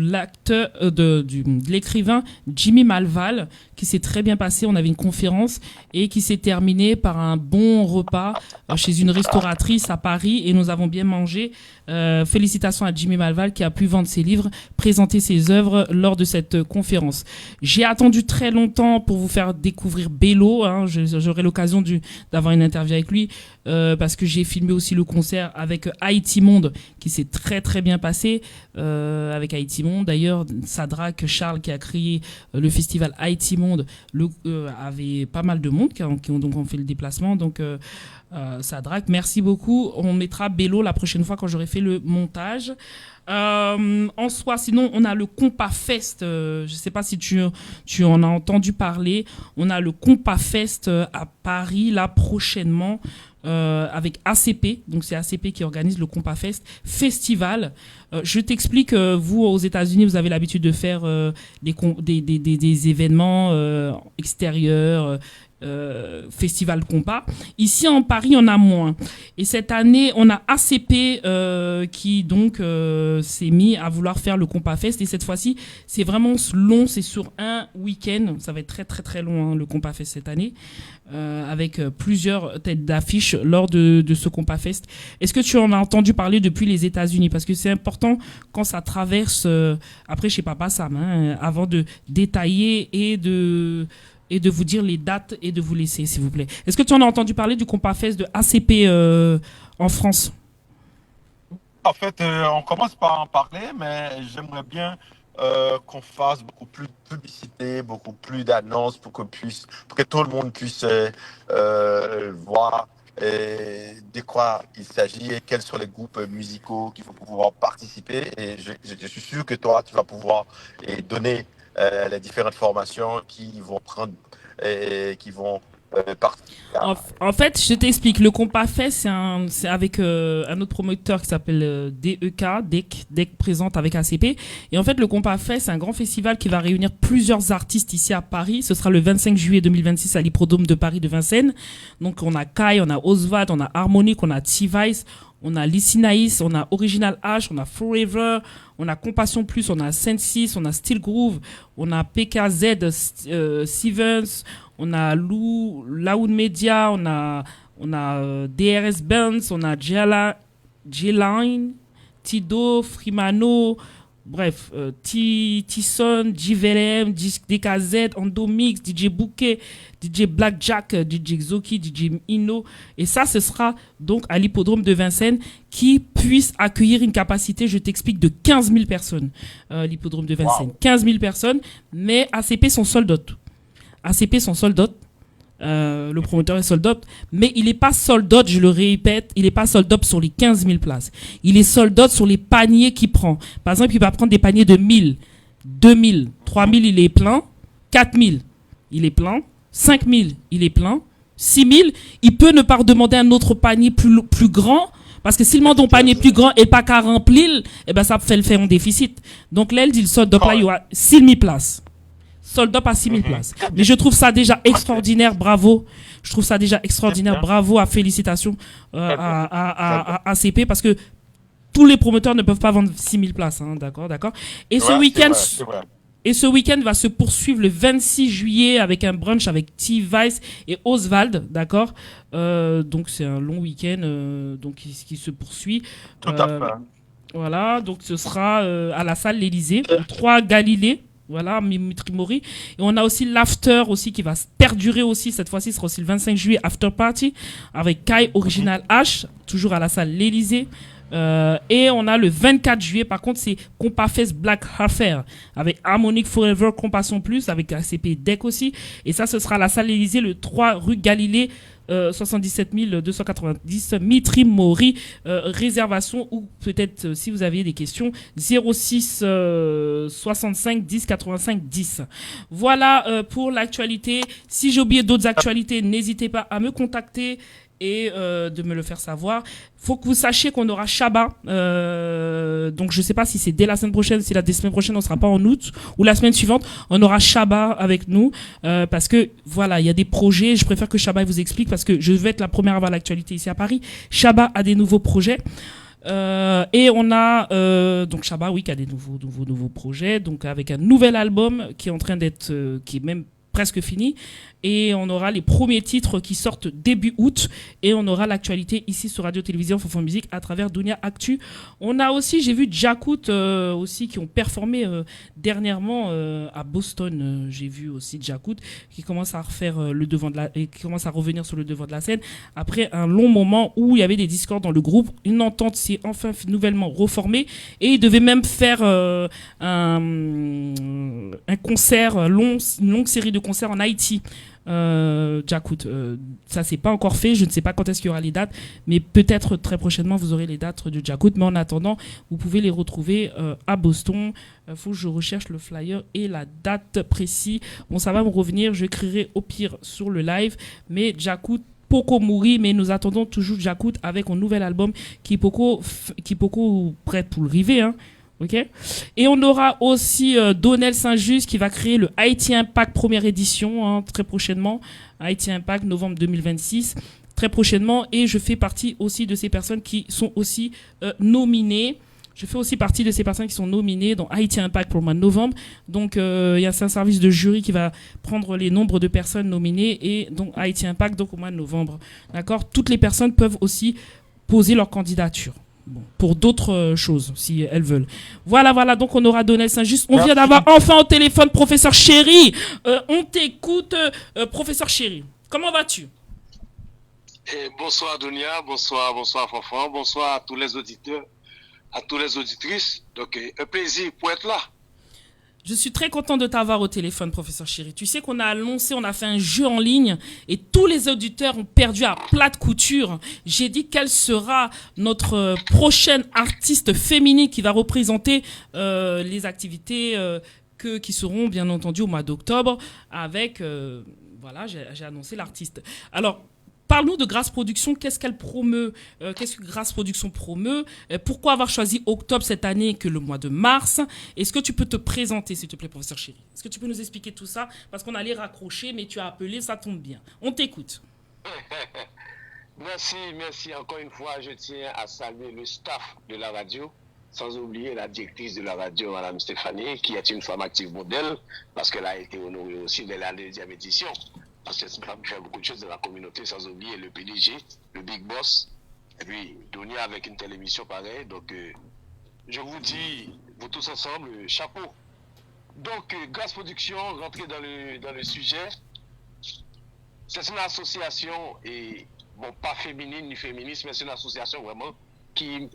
l'écrivain Jimmy Malval, qui s'est très bien passé. On avait une conférence et qui s'est terminée par un bon repas chez une restauratrice à Paris et nous avons bien mangé. Félicitations à Jimmy Malval qui a pu vendre ses livres, présenter ses œuvres lors de cette conférence. J'ai attendu très longtemps pour vous faire découvrir Bello, hein. J'aurai l'occasion d'avoir une interview avec lui parce que j'ai filmé aussi le concert avec Haïti Monde qui s'est très très bien passé. avec Haïti Monde. D'ailleurs, Sadrak Charles qui a créé le festival Haïti Monde avait pas mal de monde qui ont donc fait le déplacement. Donc Sadrak, merci beaucoup. On mettra Bello la prochaine fois quand j'aurai fait le montage. En soi, sinon, on a le Compa Fest. Je sais pas si tu en as entendu parler. On a le Compa Fest à Paris là prochainement. Avec ACP, donc c'est ACP qui organise le Compa Fest Festival. Je t'explique, vous aux États-Unis, vous avez l'habitude de faire des événements extérieurs, festival compas. Ici en Paris, on a moins. Et cette année, on a ACP qui donc s'est mis à vouloir faire le Compa Fest. Et cette fois-ci, c'est vraiment long, c'est sur un week-end. Ça va être très très très long, hein, le Compa Fest cette année, avec plusieurs têtes d'affiche lors de ce Compa Fest. Est-ce que tu en as entendu parler depuis les États-Unis? Parce que c'est important quand ça traverse, après chez Papa Sam, hein, avant de détailler et de vous dire les dates et de vous laisser, s'il vous plaît. Est-ce que tu en as entendu parler du Compa Fest de ACP en France? En fait, on commence par en parler, mais j'aimerais bien qu'on fasse beaucoup plus de publicité, beaucoup plus d'annonces pour que tout le monde puisse voir de quoi il s'agit et quels sont les groupes musicaux qu'il faut pouvoir participer. Et je suis sûr que toi, tu vas pouvoir donner les différentes formations qui vont prendre et qui vont partir. En fait, je t'explique. Le Compa Fest, c'est avec un autre promoteur qui s'appelle DEK présente avec ACP. Et en fait, le Compa Fest, c'est un grand festival qui va réunir plusieurs artistes ici à Paris. Ce sera le 25 juillet 2026 à l'Hippodrome de Paris de Vincennes. Donc, on a Kai, on a Oswald, on a Harmonic, on a T-Vice, on a Lissinaïs, on a Original H, on a Forever, on a Compassion Plus, on a Sensis, on a Steel Groove, on a PKZ, Stevens, on a Loud Media, on a DRS Benz, on a J-Line, Tido, Freemano, bref, Tisson, JVLM, DKZ, Endomix, DJ Bouquet, DJ Blackjack, DJ Xoki, DJ Ino. Et ça, ce sera donc à l'hippodrome de Vincennes qui puisse accueillir une capacité, je t'explique, de 15 000 personnes. L'hippodrome de Vincennes. Wow. 15 000 personnes, mais ACP sont sold out. ACP sont sold out. Le promoteur est sold out, mais il n'est pas sold out, je le répète, il n'est pas sold out sur les 15 000 places. Il est sold out sur les paniers qu'il prend. Par exemple, il va prendre des paniers de 1000, 2000, 3000, il est plein, 4000, il est plein, 5000, il est plein, 6000, il peut ne pas redemander un autre panier plus grand, parce que s'il demande un panier plus grand et pas qu'à remplir, eh ben ça fait le faire en déficit. Donc là, il dit le sold out, là, il y aura 6000 places. Sold up à 6000 places. Mais je trouve ça déjà extraordinaire, bravo. Je trouve ça déjà extraordinaire, bravo, félicitations à ACP, parce que tous les promoteurs ne peuvent pas vendre 6000 places, hein, d'accord. Et ce week-end va se poursuivre le 26 juillet avec un brunch avec T-Vice et Oswald, d'accord. Donc c'est un long week-end donc qui se poursuit. Tout à fait. Voilà, donc ce sera à la salle l'Élysée, 3 Galilée. Voilà, Mitri Mori. Et on a aussi l'after aussi qui va perdurer aussi. Cette fois-ci, ce sera aussi le 25 juillet, after party, avec Kai Original H, toujours à la salle l'Élysée. Et on a le 24 juillet, par contre, c'est Compa Fest Black Affair, avec Harmonic Forever, Compassion Plus, avec ACP Deck aussi. Et ça, ce sera à la salle l'Élysée, le 3 rue Galilée, 77 290 Mitri Mori. Réservation ou peut-être si vous aviez des questions 06 65 10 85 10. Voilà pour l'actualité. Si j'ai oublié d'autres actualités, n'hésitez pas à me contacter et de me le faire savoir. Faut que vous sachiez qu'on aura Shabba. Donc je sais pas si c'est dès la semaine prochaine, si la semaine prochaine on sera pas en août ou la semaine suivante, on aura Shabba avec nous parce que voilà, il y a des projets. Je préfère que Shabba vous explique parce que je vais être la première à avoir l'actualité ici à Paris. Shabba a des nouveaux projets. Et on a donc Shabba, oui, qui a des nouveaux projets, donc avec un nouvel album qui est en train d'être, qui est même presque fini. Et on aura les premiers titres qui sortent début août. Et on aura l'actualité ici sur Radio-Télévision Fofo Musique à travers Dunia Actu. On a aussi, j'ai vu Jakout aussi qui ont performé dernièrement à Boston. J'ai vu aussi Jakout qui commence à refaire qui commence à revenir sur le devant de la scène après un long moment où il y avait des discords dans le groupe. Une entente s'est enfin nouvellement reformée et il devait même faire un concert, une longue série de concerts en Haïti. Jakout, ça c'est pas encore fait, je ne sais pas quand est-ce qu'il y aura les dates, mais peut-être très prochainement vous aurez les dates de Jakout, mais en attendant vous pouvez les retrouver à Boston. Faut que je recherche le flyer et la date précise. Bon, ça va me revenir, je écrirai au pire sur le live, mais Jakout Poko Mouri, mais nous attendons toujours Jakout avec un nouvel album qui est Poko prêt pour le river, hein. Ok. Et on aura aussi Donnel Saint-Just qui va créer le Haïti Impact première édition, hein, très prochainement. Haïti Impact novembre 2026, très prochainement. Et je fais partie aussi de ces personnes qui sont aussi nominées. Je fais aussi partie de ces personnes qui sont nominées dans Haïti Impact pour le mois de novembre. Donc, il y a un service de jury qui va prendre les nombres de personnes nominées et donc Haïti Impact donc au mois de novembre. D'accord. Toutes les personnes peuvent aussi poser leur candidature. Bon, pour d'autres choses, si elles veulent. Voilà, donc on aura Donnel Saint-Just. On vient d'avoir enfin au téléphone professeur Chéri. On t'écoute, professeur Chéri. Comment vas-tu? Bonsoir Dunia, bonsoir Fanfan, bonsoir à tous les auditeurs, à toutes les auditrices. Donc, un plaisir pour être là. Je suis très content de t'avoir au téléphone, professeur Chéri. Tu sais qu'on a annoncé, on a fait un jeu en ligne et tous les auditeurs ont perdu à plate couture. J'ai dit quelle sera notre prochaine artiste féminine qui va représenter les activités qui seront bien entendu au mois d'octobre avec, voilà, j'ai annoncé l'artiste. Alors, parle-nous de Grâce Production, qu'est-ce qu'elle promeut, qu'est-ce que Grâce Production promeut, pourquoi avoir choisi octobre cette année que le mois de mars? Est-ce que tu peux te présenter, s'il te plaît, professeur Chéri? Est-ce que tu peux nous expliquer tout ça? Parce qu'on allait raccrocher, mais tu as appelé, ça tombe bien. On t'écoute. Merci. Encore une fois, je tiens à saluer le staff de la radio, sans oublier la directrice de la radio, Mme Stéphanie, qui est une femme active modèle, parce qu'elle a été honorée aussi de la 2e édition. Parce que c'est une femme qui fait beaucoup de choses dans la communauté, sans oublier le PDG, le Big Boss, et puis Dunia avec une telle émission pareille. Donc, je vous dis, vous tous ensemble, chapeau. Donc, Grâce Production, rentrer dans le sujet, c'est une association, et bon, pas féminine ni féministe, mais c'est une association vraiment qui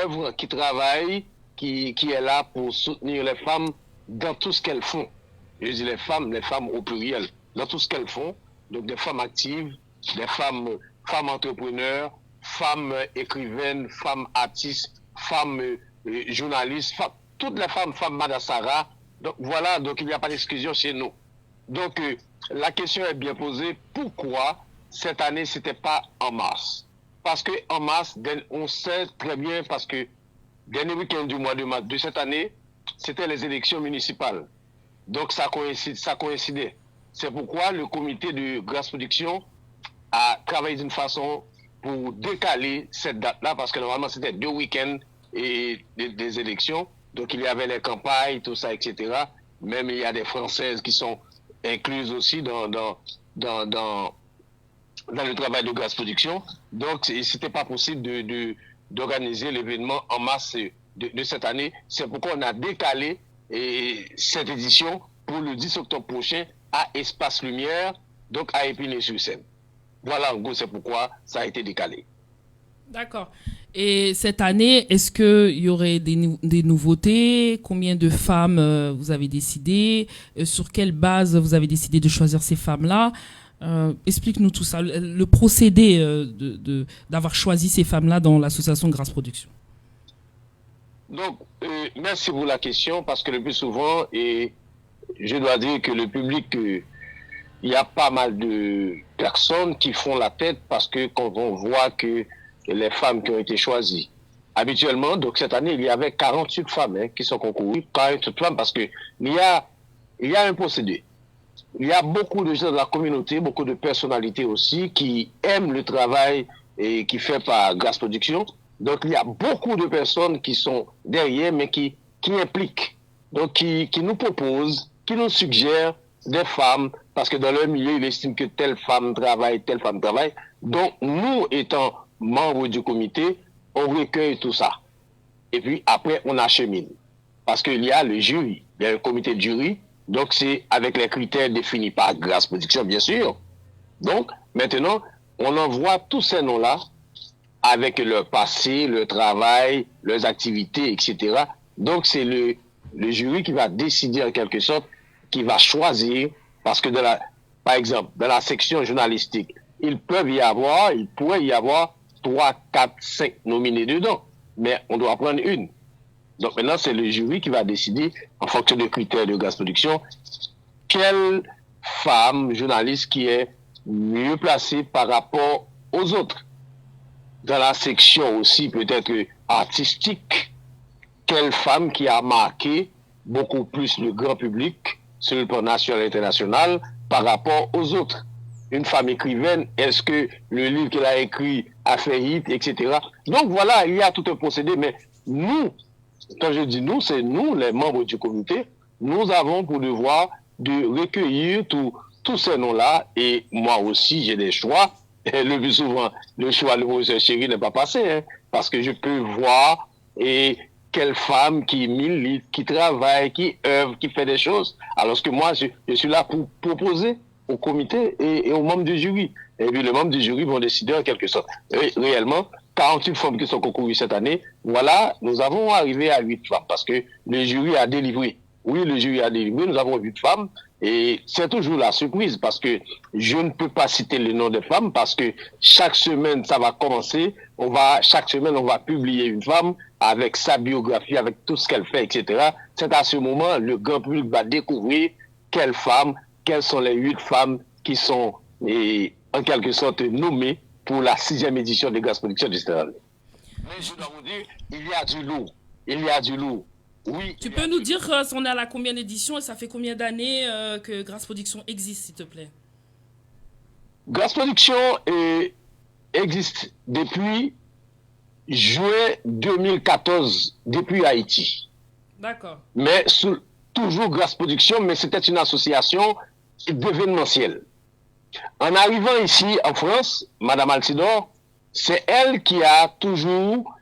œuvre, qui travaille, qui est là pour soutenir les femmes dans tout ce qu'elles font. Je dis les femmes au pluriel. Dans tout ce qu'elles font, donc des femmes actives, des femmes entrepreneurs, femmes écrivaines, femmes artistes, femmes journalistes, toutes les femmes Madassara. Donc voilà, donc il n'y a pas d'exclusion chez nous. Donc la question est bien posée, pourquoi cette année c'était pas en mars? Parce que en mars, on sait très bien, parce que dernier week-end du mois de mars de cette année, c'était les élections municipales. Donc ça coïncidait. C'est pourquoi le comité de Grâce Production a travaillé d'une façon pour décaler cette date-là, parce que normalement c'était 2 week-ends et des élections. Donc il y avait les campagnes, tout ça, etc. Même il y a des Françaises qui sont incluses aussi dans le travail de Grâce Production. Donc c'était pas possible d'organiser l'événement en mars de cette année. C'est pourquoi on a décalé cette édition pour le 10 octobre prochain à Espace Lumière, donc à Épinay-sur-Seine. Voilà, en gros, c'est pourquoi ça a été décalé. D'accord. Et cette année, est-ce qu'il y aurait des nouveautés? Combien de femmes vous avez décidé? Sur quelle base vous avez décidé de choisir ces femmes-là? Explique-nous tout ça, le procédé d'avoir choisi ces femmes-là dans l'association Grâce Production. Donc, merci pour la question, parce que le plus souvent, et je dois dire que le public, il y a pas mal de personnes qui font la tête, parce que quand on voit que les femmes qui ont été choisies, habituellement, donc cette année, il y avait 48 femmes qui sont concourues, 48 femmes, parce que il y a un procédé. Il y a beaucoup de gens de la communauté, beaucoup de personnalités aussi, qui aiment le travail et qui fait par Grâce Production. Donc il y a beaucoup de personnes qui sont derrière, mais qui impliquent, donc qui nous proposent, qui nous suggèrent des femmes, parce que dans leur milieu, il estime que telle femme travaille. Donc, nous, étant membres du comité, on recueille tout ça. Et puis, après, on achemine. Parce qu'il y a le jury, il y a un comité de jury, donc c'est avec les critères définis par Grâce Production, bien sûr. Donc, maintenant, on envoie tous ces noms-là avec leur passé, leur travail, leurs activités, etc. Donc, c'est le jury qui va décider en quelque sorte, qui va choisir, parce que par exemple, dans la section journalistique, il pourrait y avoir 3, 4, 5 nominés dedans, mais on doit prendre une. Donc maintenant, c'est le jury qui va décider, en fonction des critères de Grâce Production, quelle femme journaliste qui est mieux placée par rapport aux autres. Dans la section aussi, peut-être artistique, quelle femme qui a marqué beaucoup plus le grand public sur le plan national et international par rapport aux autres. Une femme écrivaine, est-ce que le livre qu'elle a écrit a fait hit, etc. Donc voilà, il y a tout un procédé, mais nous, quand je dis nous, c'est nous, les membres du comité, nous avons pour devoir de recueillir tous ces noms-là, et moi aussi, j'ai des choix. Et le plus souvent, le choix de professeur Chéri n'est pas passé, hein, parce que je peux voir quelle femme qui milite, qui travaille, qui œuvre, qui fait des choses, alors que moi, je suis là pour proposer au comité et aux membres du jury. Et puis les membres du jury vont décider en quelque sorte. Réellement, 48 femmes qui sont concourues cette année, voilà, nous avons arrivé à 8 femmes, parce que le jury a délivré. Oui, le jury a délivré, nous avons 8 femmes, et c'est toujours la surprise, parce que je ne peux pas citer le nom des femmes, parce que chaque semaine, ça va commencer, chaque semaine, on va publier une femme, avec sa biographie, avec tout ce qu'elle fait, etc. C'est à ce moment, le grand public va découvrir quelles sont les 8 femmes qui sont, en quelque sorte, nommées pour la 6e édition de Grâce Production de cette année. Mais je dois vous dire, il y a du lourd. Oui. Tu peux nous dire on est à la combien d'édition et ça fait combien d'années que Grâce Production existe, s'il te plaît? Grâce Production existe depuis juin 2014, depuis Haïti. D'accord. Mais toujours Grâce Production, mais c'était une association d'événementiel. En arrivant ici en France, Madame Altidore, c'est elle qui a toujours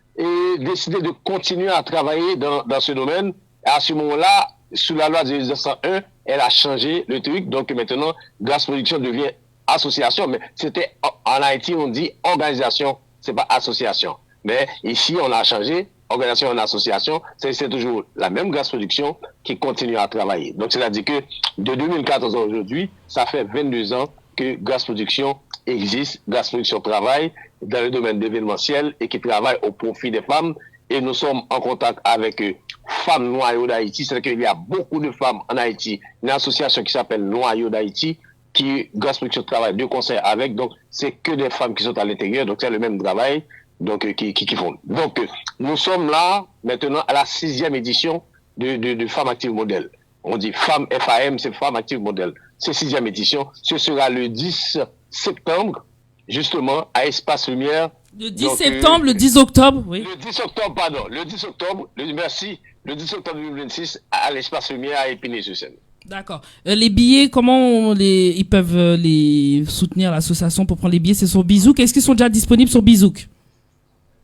décidé de continuer à travailler dans ce domaine. Et à ce moment-là, sous la loi de 1901, elle a changé le truc. Donc maintenant, Grâce Production devient association. Mais c'était en Haïti, on dit organisation, c'est pas association. Mais ici, on a changé. Organisation en association, c'est toujours la même Grâce Production qui continue à travailler. Donc, c'est-à-dire que de 2014 à aujourd'hui, ça fait 22 ans que Grâce Production existe. Grâce Production travaille dans le domaine d'événementiel et qui travaille au profit des femmes. Et nous sommes en contact avec Femmes Noyaux d'Haïti. C'est-à-dire qu'il y a beaucoup de femmes en Haïti. Une association qui s'appelle Noyaux d'Haïti, qui Grâce Production travaille de concert avec. Donc, c'est que des femmes qui sont à l'intérieur. Donc, c'est le même travail. Donc, qui font. Donc, nous sommes là, maintenant, à la 6e édition de Femmes Actives Modèles. On dit Femmes FAM, c'est Femmes Actives Modèles. C'est 6e édition. Ce sera le 10 septembre, justement, à Espace Lumière. Le 10 septembre, le 10 octobre, oui. Le 10 octobre, pardon. Le 10 octobre, merci. Le 10 octobre 2026, à l'Espace Lumière à Épinay-sur-Seine. D'accord. Les billets, comment ils peuvent les soutenir, l'association, pour prendre les billets? C'est sur Bizouk. Est-ce qu'ils sont déjà disponibles sur Bizouk?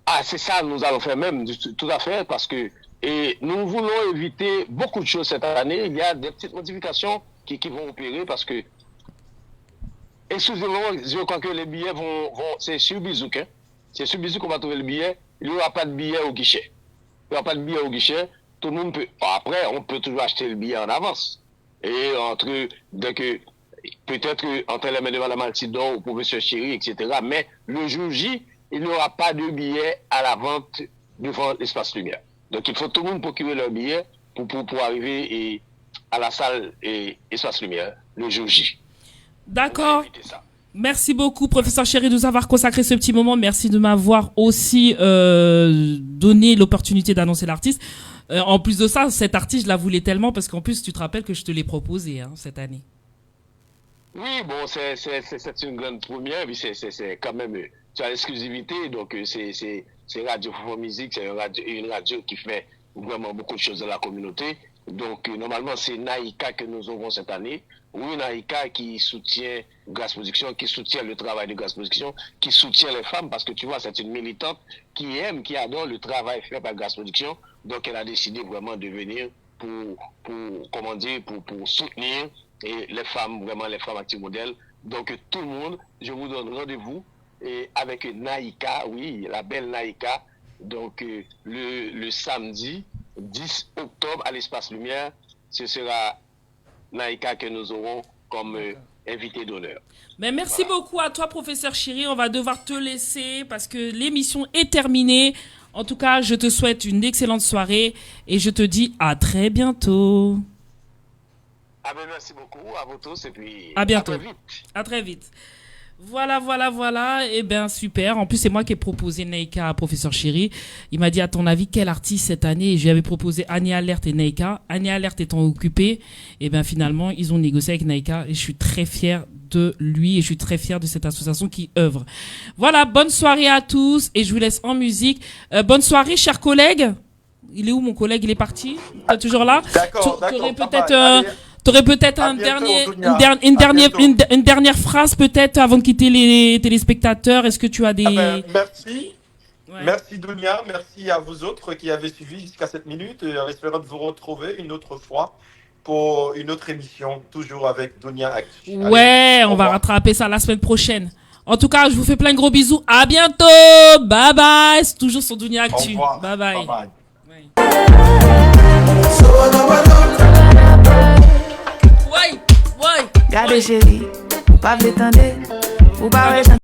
Ah, c'est ça, nous allons faire même, tout à fait, parce que nous voulons éviter beaucoup de choses cette année. Il y a des petites modifications qui vont opérer parce que, excusez-moi, je crois que les billets c'est sur Bizouk, hein. C'est sur Bizouk qu'on va trouver le billet. Il n'y aura pas de billet au guichet. Il n'y aura pas de billet au guichet. Tout le monde peut, après, on peut toujours acheter le billet en avance. Et peut-être entre les mains de Mme Altidore ou professeur Chéri, etc. Mais le jour J, il n'y aura pas de billets à la vente devant l'Espace Lumière. Donc, il faut tout le monde procurer leur billet pour arriver à la salle Espace Lumière le jour J. D'accord. Merci beaucoup, professeur Chéri, de nous avoir consacré ce petit moment. Merci de m'avoir aussi donné l'opportunité d'annoncer l'artiste. En plus de ça, cet artiste, je la voulais tellement parce qu'en plus, tu te rappelles que je te l'ai proposé cette année. Oui, bon, c'est une grande première. Puis c'est quand même... Tu as l'exclusivité, donc c'est Radio Fofo Musique, c'est une radio qui fait vraiment beaucoup de choses dans la communauté. Donc, normalement, c'est Naïka que nous aurons cette année. Oui, Naïka qui soutient Grâce Production, qui soutient le travail de Grâce Production, qui soutient les femmes, parce que tu vois, c'est une militante qui aime, qui adore le travail fait par Grâce Production. Donc, elle a décidé vraiment de venir pour soutenir les femmes, vraiment les femmes actives modèles. Donc, tout le monde, je vous donne rendez-vous avec Naïka, oui, la belle Naïka. Donc, le samedi 10 octobre à l'Espace Lumière, ce sera Naïka que nous aurons comme invité d'honneur. Mais merci beaucoup à toi, professeur Chéri. On va devoir te laisser parce que l'émission est terminée. En tout cas, je te souhaite une excellente soirée et je te dis à très bientôt. Ah ben merci beaucoup, à vous tous et puis à bientôt. À très vite. À très vite. Voilà. Eh ben, super. En plus, c'est moi qui ai proposé Naïka à professeur Chéri. Il m'a dit, à ton avis, quel artiste cette année? Et je lui avais proposé Annie Alert et Naïka. Annie Alert étant occupée, et ben, finalement, ils ont négocié avec Naïka et je suis très fier de lui et je suis très fier de cette association qui œuvre. Voilà. Bonne soirée à tous et je vous laisse en musique. Bonne soirée, chers collègues. Il est où, mon collègue? Il est parti? T'es toujours là? D'accord. T'aurais peut-être une dernière phrase peut-être avant de quitter les téléspectateurs. Est-ce que tu as des... merci. Ouais. Merci Dunia, merci à vous autres qui avez suivi jusqu'à cette minute. En espérant de vous retrouver une autre fois pour une autre émission, toujours avec Dunia Actu. Ouais, allez, on va rattraper ça la semaine prochaine. En tout cas, je vous fais plein de gros bisous. À bientôt. Bye bye. C'est toujours sur Dunia Actu. Bye bye. Bye bye. Gade chéri, ou pas vle tande, ou pas